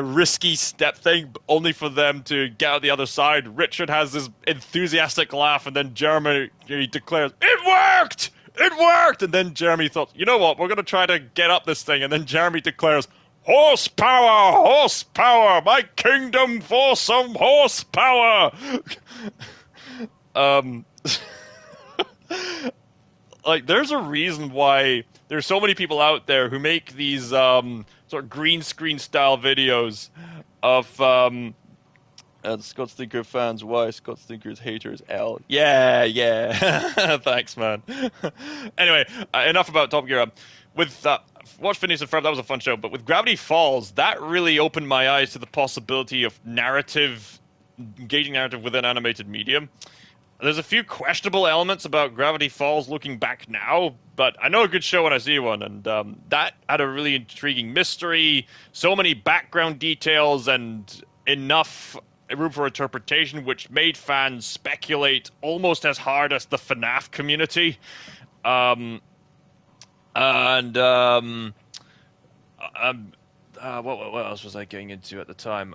risky step thing, only for them to get out the other side. Richard has this enthusiastic laugh, and then Jeremy declares, "It worked! It worked!" And then Jeremy thought, "You know what? We're going to try to get up this thing." And then Jeremy declares, "Horsepower! Horsepower! My kingdom for some horsepower!" Like, there's a reason why there's so many people out there who make these sort of green screen style videos of Scott Stinker fans. Why Scott Stinker's haters? L. Yeah. Thanks, man. Anyway, enough about Top Gear. With watch Phineas and Ferb, that was a fun show. But with Gravity Falls, that really opened my eyes to the possibility of engaging narrative within animated medium. There's a few questionable elements about Gravity Falls looking back now, but I know a good show when I see one, and that had a really intriguing mystery, so many background details, and enough room for interpretation, which made fans speculate almost as hard as the FNAF community. What else was I getting into at the time?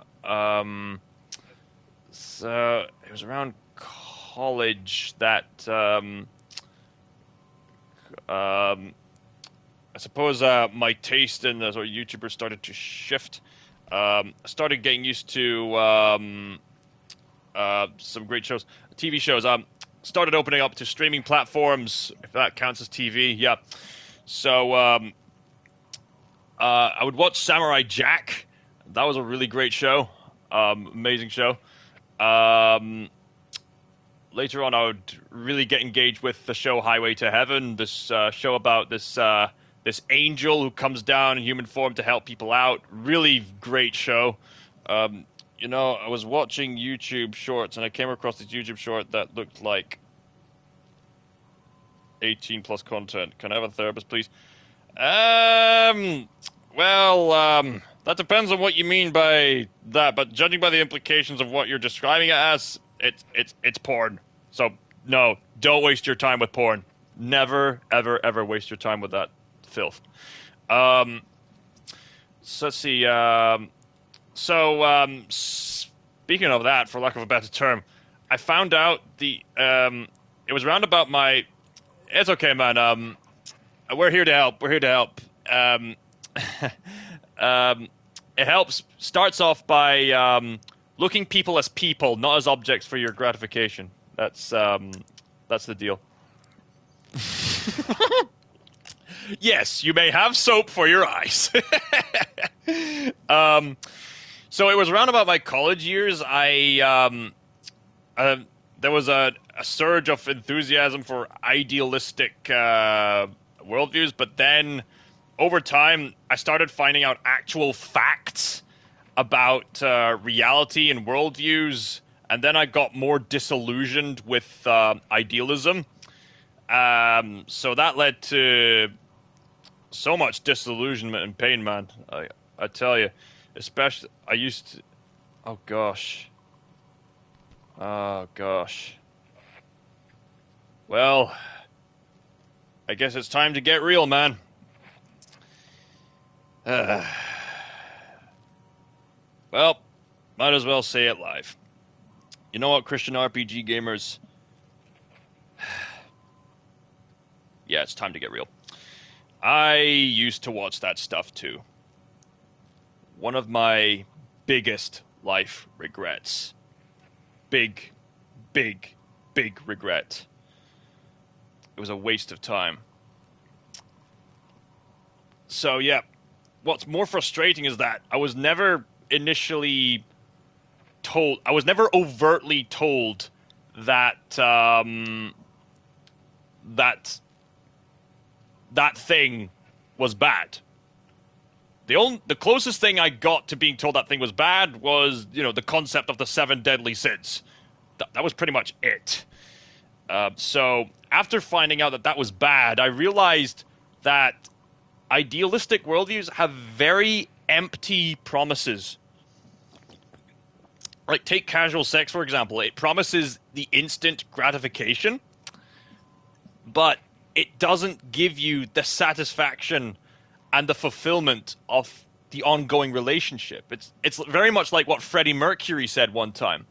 So it was around college that I suppose my taste in sort of YouTubers started to shift. I started getting used to some great shows, TV shows. Started opening up to streaming platforms, if that counts as TV. Yeah. So I would watch Samurai Jack. That was a really great show. Amazing show. Later on, I would really get engaged with the show Highway to Heaven, this show about this angel who comes down in human form to help people out. Really great show. I was watching YouTube shorts, and I came across this YouTube short that looked like 18 plus content. Can I have a therapist, please? That depends on what you mean by that, but judging by the implications of what you're describing it as, it's porn. So no, don't waste your time with porn. Never, ever waste your time with that filth. So let's see. Speaking of that, for lack of a better term, I found out it was around about my. It's okay, man. we're here to help. We're here to help. It helps. Starts off by looking people as people, not as objects for your gratification. That's the deal. Yes, you may have soap for your eyes. So it was around about my college years. There was a surge of enthusiasm for idealistic worldviews, but then over time, I started finding out actual facts about reality and worldviews, and then I got more disillusioned with idealism. So that led to so much disillusionment and pain, man. I tell you, especially I used to. Oh gosh. Oh gosh. Well, I guess it's time to get real, man. Well, might as well say it live. You know what, Christian RPG gamers? Yeah, it's time to get real. I used to watch that stuff too. One of my biggest life regrets. Big regret. It was a waste of time. So, yeah. What's more frustrating is that I was never initially told, I was never overtly told that that thing was bad. The closest thing I got to being told that thing was bad was, the concept of the 7 deadly sins. That was pretty much it. So after finding out that was bad, I realized that idealistic worldviews have very empty promises. Like, take casual sex, for example. It promises the instant gratification, but it doesn't give you the satisfaction and the fulfillment of the ongoing relationship. It's very much like what Freddie Mercury said one time.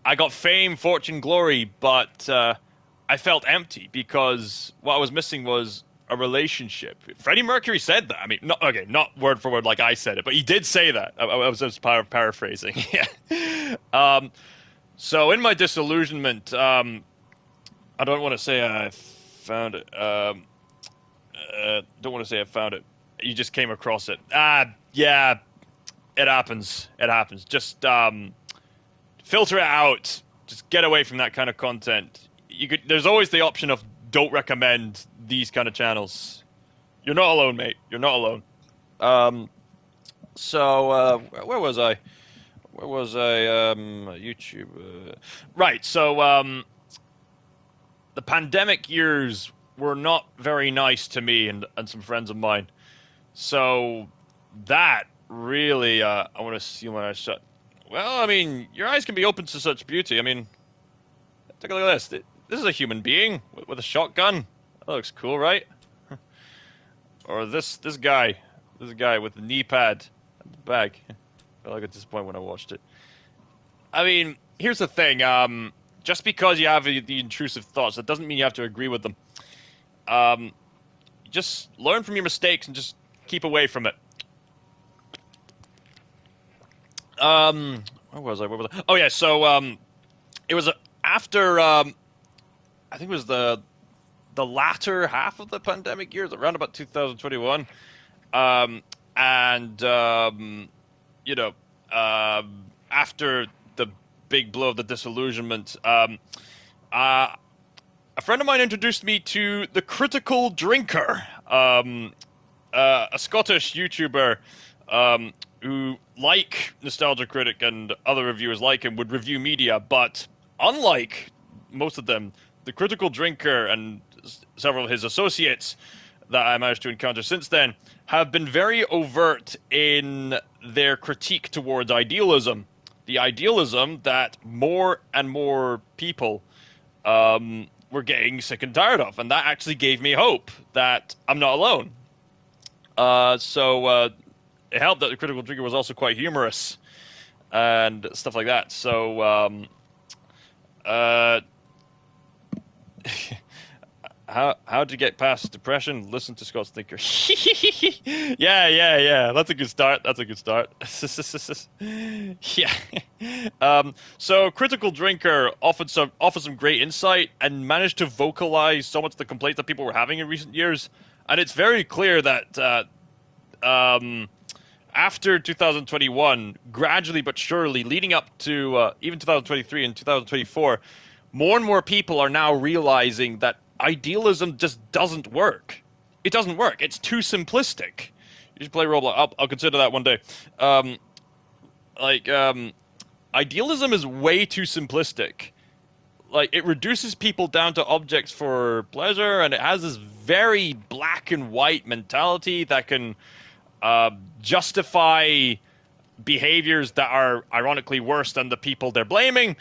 I got fame, fortune, glory, but I felt empty because what I was missing was a relationship. Freddie Mercury said that. I mean, not word for word like I said it, but he did say that. I was just paraphrasing. Yeah. So in my disillusionment, I don't want to say I found it. Don't want to say I found it. You just came across it. Yeah, it happens. It happens. Just filter it out. Just get away from that kind of content. There's always the option of don't recommend these kind of channels. You're not alone, mate. You're not alone. So where was I? YouTube. Right. So the pandemic years were not very nice to me and some friends of mine. So that really, I want to see my eyes shut. Well, I mean, your eyes can be open to such beauty. I mean, take a look at this. This is a human being with a shotgun. That looks cool, right? Or this guy with the knee pad and the bag. I felt like a disappointment when I watched it. I mean, here's the thing. Just because you have the intrusive thoughts, that doesn't mean you have to agree with them. Just learn from your mistakes and just keep away from it. Where was I? Oh yeah, so it was after I think it was the latter half of the pandemic years, around about 2021, after the big blow of the disillusionment, a friend of mine introduced me to the Critical Drinker, a Scottish YouTuber who, like Nostalgia Critic and other reviewers like him, would review media, but unlike most of them, the Critical Drinker and several of his associates that I managed to encounter since then have been very overt in their critique towards idealism. The idealism that more and more people were getting sick and tired of. And that actually gave me hope that I'm not alone. So it helped that the Critical Drinker was also quite humorous and stuff like that. So how to get past depression? Listen to Scott's Thinker. Yeah. That's a good start. Yeah. So Critical Drinker offered some great insight and managed to vocalize so much of the complaints that people were having in recent years. And it's very clear that after 2021, gradually but surely, leading up to even 2023 and 2024, more and more people are now realizing that idealism just doesn't work. It doesn't work. It's too simplistic. You should play Roblox. I'll consider that one day. Idealism is way too simplistic. Like, it reduces people down to objects for pleasure, and it has this very black and white mentality that can justify behaviors that are ironically worse than the people they're blaming.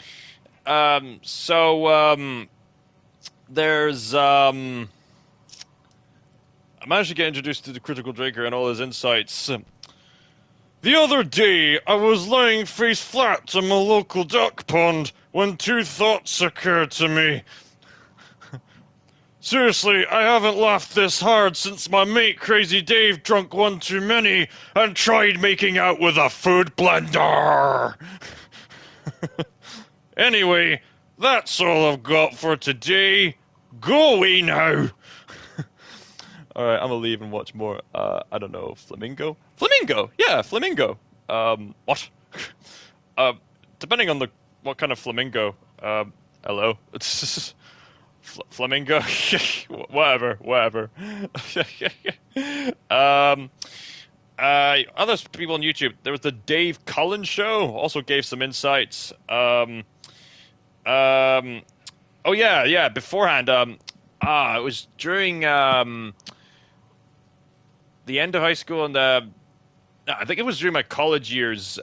There's I managed to get introduced to the Critical Drinker and all his insights. The other day, I was lying face flat in my local duck pond when two thoughts occurred to me. Seriously, I haven't laughed this hard since my mate Crazy Dave drunk one too many and tried making out with a food blender. Anyway, that's all I've got for today. Go away now. Alright, I'm gonna leave and watch more. I don't know, Flamingo? Flamingo! Yeah, Flamingo. What? Depending on what kind of flamingo. Hello? Flamingo? whatever. Other people on YouTube, there was the Dave Cullen show, also gave some insights. Oh yeah, beforehand, it was during, the end of high school and, I think it was during my college years,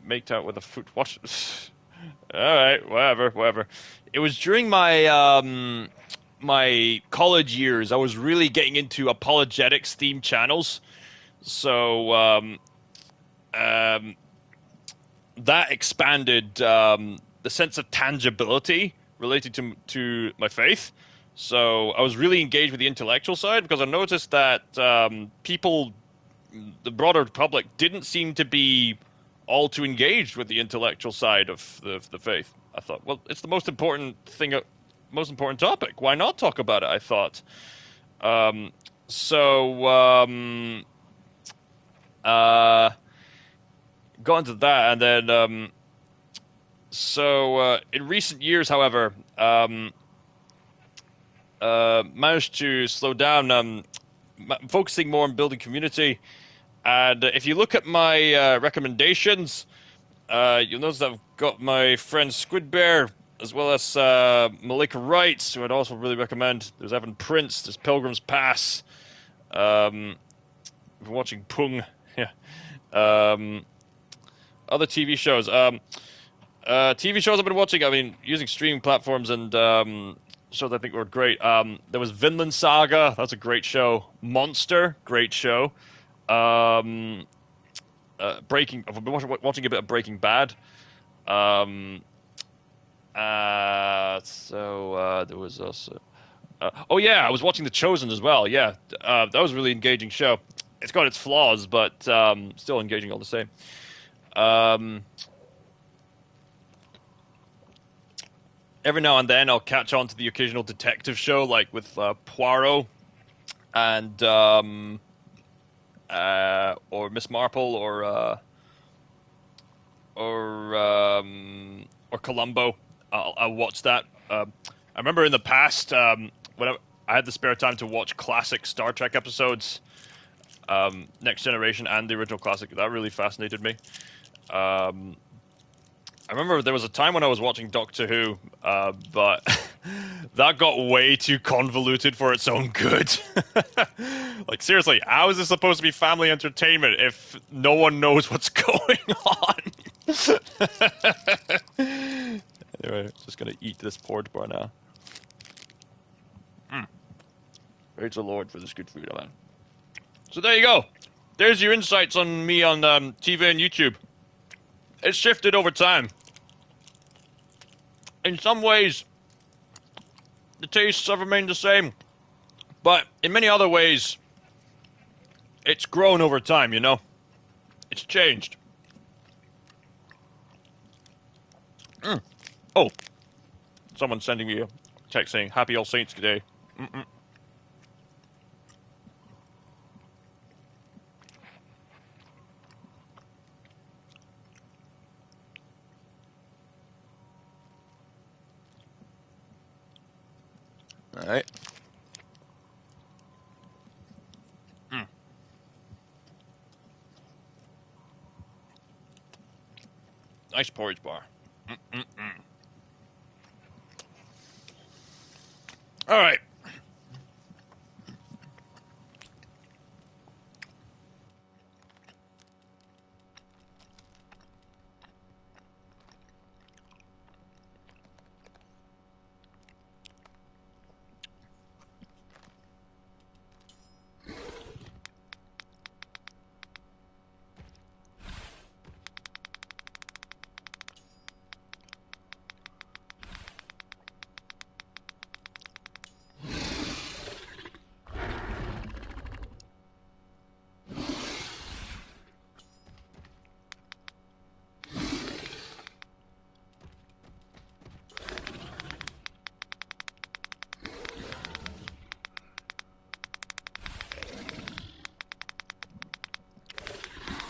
make out with a foot, what? Alright, whatever. It was during my, my college years, I was really getting into apologetics themed channels. So, that expanded, the sense of tangibility related to my faith. So I was really engaged with the intellectual side because I noticed that people, the broader public, didn't seem to be all too engaged with the intellectual side of the faith. I thought, well, it's the most important thing, most important topic. Why not talk about it? I thought. Got into that, and then in recent years, however, managed to slow down, focusing more on building community. And if you look at my recommendations, you'll notice that I've got my friend Squid Bear, as well as Malika Wright, who I'd also really recommend. There's Evan Prince, there's Pilgrim's Pass. We're watching Pung. Yeah. Other TV shows. TV shows I've been watching, I mean, using streaming platforms and shows I think were great. There was Vinland Saga. That's a great show. Monster, great show. I've been watching a bit of Breaking Bad. There was also... oh yeah, I was watching The Chosen as well. Yeah, that was a really engaging show. It's got its flaws, but still engaging all the same. Every now and then I'll catch on to the occasional detective show, like with Poirot and or Miss Marple or Columbo. I'll watch that. I remember in the past when I had the spare time to watch classic Star Trek episodes, Next Generation and the original classic. That really fascinated me. I remember there was a time when I was watching Doctor Who, but that got way too convoluted for its own good. Like, seriously, how is this supposed to be family entertainment if no one knows what's going on? Anyway, just gonna eat this porridge bar now. Praise the Lord for this good food, man. So there you go. There's your insights on me on TV and YouTube. It's shifted over time. In some ways, the tastes have remained the same. But in many other ways, it's grown over time, you know? It's changed. Oh, someone's sending me a text saying, Happy All Saints Day. Alright. Nice porridge bar. Alright.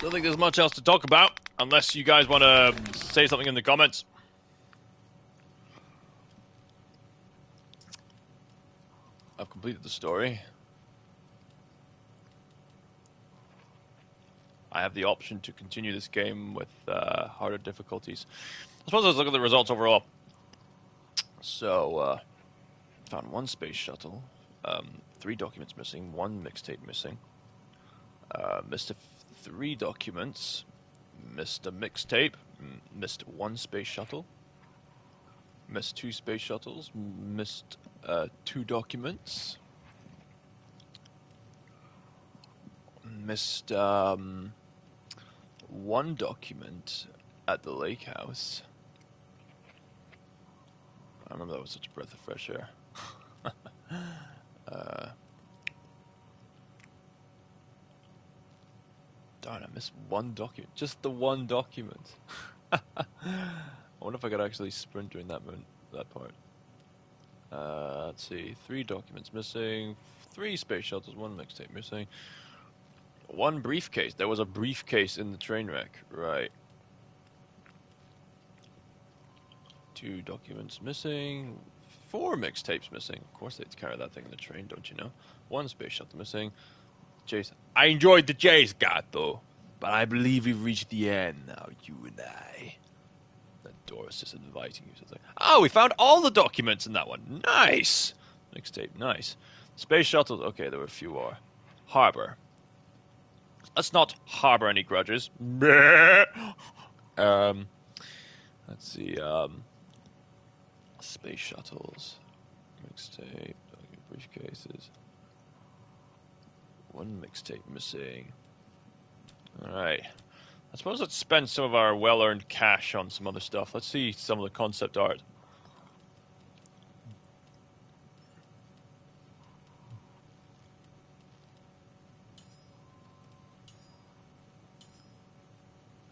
Don't think there's much else to talk about, unless you guys want to say something in the comments. I've completed the story. I have the option to continue this game with harder difficulties. I suppose let's look at the results overall. So, found 1 space shuttle, 3 documents missing, 1 mixtape missing, missed 3 documents, missed a mixtape, missed 1 space shuttle, missed 2 space shuttles, missed 2 documents, missed 1 document at the lake house. I remember that was such a breath of fresh air. Darn, I missed 1 document. Just the 1 document. I wonder if I could actually sprint during that part. Let's see. 3 documents missing. 3 space shuttles. 1 mixtape missing. 1 briefcase. There was a briefcase in the train wreck. Right. 2 documents missing. 4 mixtapes missing. Of course they'd carry that thing in the train, don't you know? 1 space shuttle missing. Chase. I enjoyed the chase, Gato, but I believe we've reached the end now, you and I. That door is just inviting you to think. Oh, we found all the documents in that one. Nice. Mixtape, nice. Space shuttles. Okay, there were a few more. Harbor. Let's not harbor any grudges. Let's see. Space shuttles. Mixtape. Briefcases. 1 mixtape missing. Alright. I suppose let's spend some of our well-earned cash on some other stuff. Let's see some of the concept art.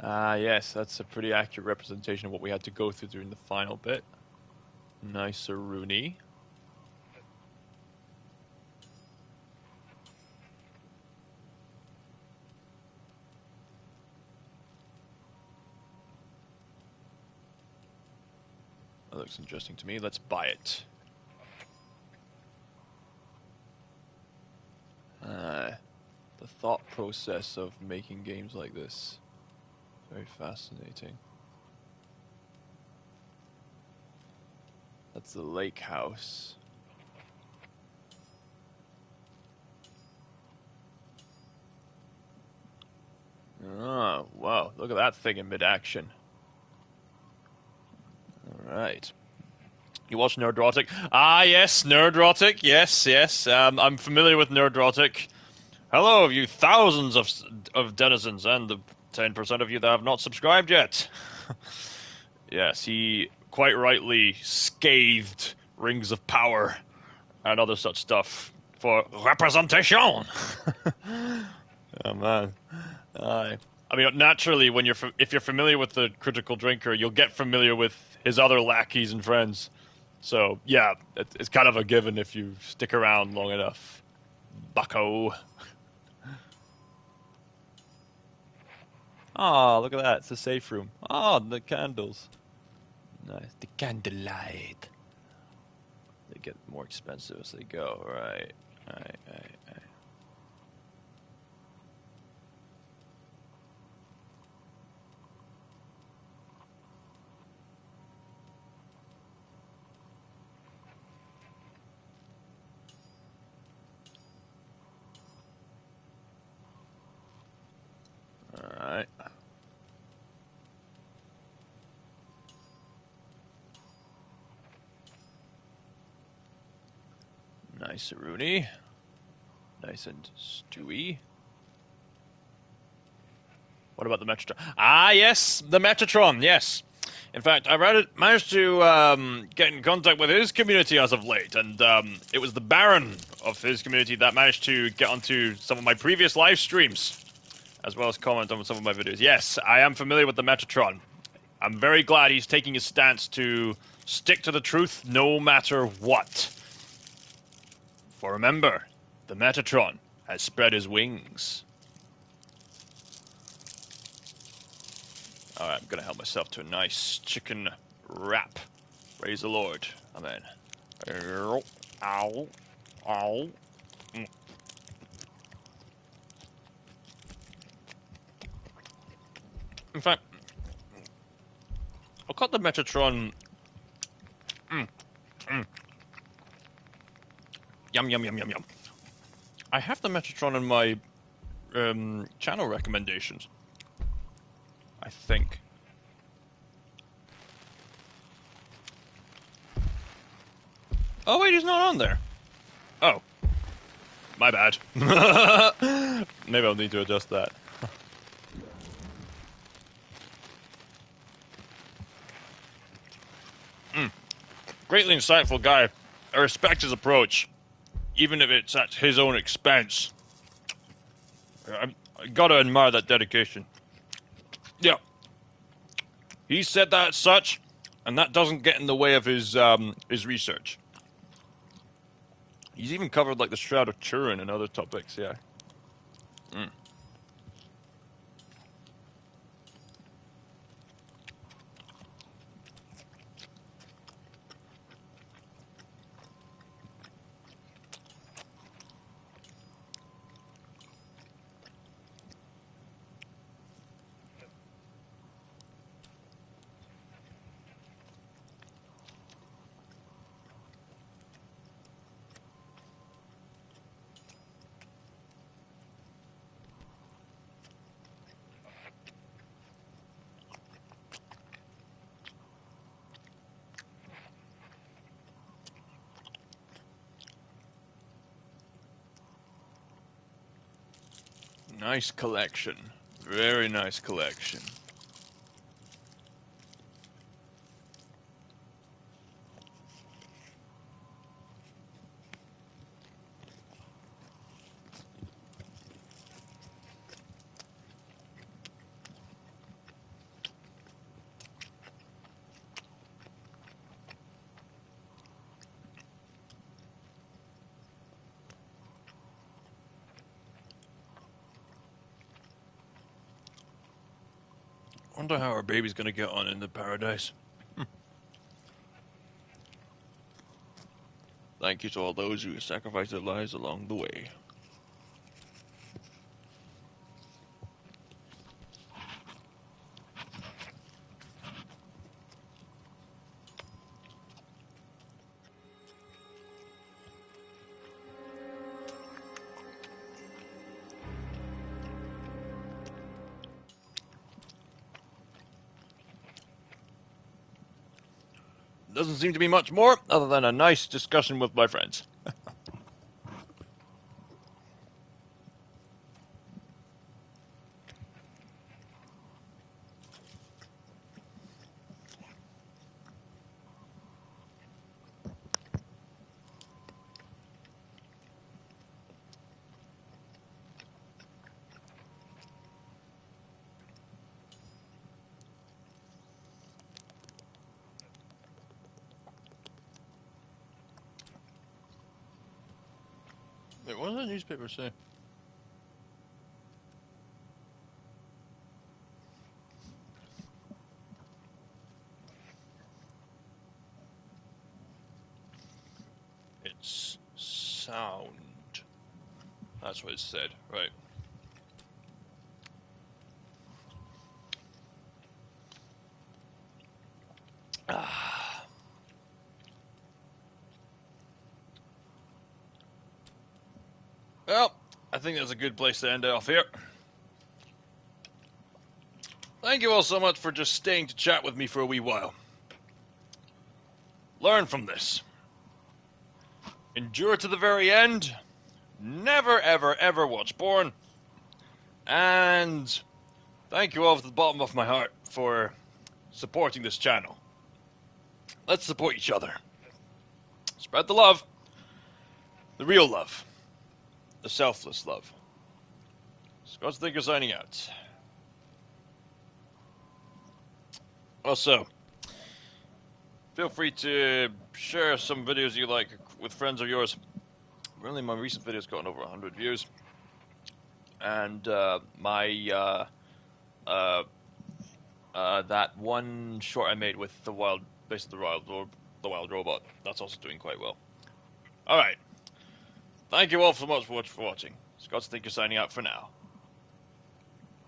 Ah, yes, that's a pretty accurate representation of what we had to go through during the final bit. Nice, Rooney. That looks interesting to me. Let's buy it. The thought process of making games like this. Very fascinating. That's the lake house. Oh, wow. Look at that thing in mid-action. Alright. You watch Nerdrotic? Ah, yes, Nerdrotic. Yes, yes. I'm familiar with Nerdrotic. Hello, you thousands of denizens, and the 10% of you that have not subscribed yet. Yes, he quite rightly scathed Rings of Power and other such stuff for representation. Oh man, I mean, naturally, when if you're familiar with the critical drinker, you'll get familiar with his other lackeys and friends. So yeah, it's kind of a given if you stick around long enough. Bucko. Oh, look at that! It's a safe room. Oh, the candles. Nice. The candlelight. They get more expensive as they go. Right. Right. Alright. Nice, Rooney. Nice and stewy. What about the Metatron? Ah, yes, the Metatron, yes. In fact, I managed to get in contact with his community as of late, and it was the Baron of his community that managed to get onto some of my previous live streams, as well as comment on some of my videos. Yes, I am familiar with the Metatron. I'm very glad he's taking his stance to stick to the truth no matter what. For remember, the Metatron has spread his wings. Alright, I'm gonna help myself to a nice chicken wrap. Praise the Lord. Amen. Ow. Ow. Ow. In fact, I'll cut the Metatron. Yum, yum, yum, yum, yum. I have the Metatron in my channel recommendations. I think. Oh, wait, he's not on there. Oh. My bad. Maybe I'll need to adjust that. Greatly insightful guy. I respect his approach, even if it's at his own expense. I gotta admire that dedication. Yeah. He said that as such, and that doesn't get in the way of his research. He's even covered like the Shroud of Turin and other topics, yeah. Nice collection. Very nice collection. Wonder how our baby's gonna get on in the paradise. Thank you to all those who sacrificed their lives along the way. Doesn't seem to be much more other than a nice discussion with my friends. Wait, what does the newspaper say? It's sound. That's what it said, right. Well, I think that's a good place to end it off here. Thank you all so much for just staying to chat with me for a wee while. Learn from this. Endure to the very end. Never, ever, ever watch porn. And thank you all from the bottom of my heart for supporting this channel. Let's support each other. Spread the love. The real love. The selfless love. Scott's Thinker signing out. Also, feel free to share some videos you like with friends of yours. Really, my recent video's gotten over 100 views. And that one short I made with the wild robot, that's also doing quite well. Alright. Thank you all so much for watching. Scott's Thinker signing out for now.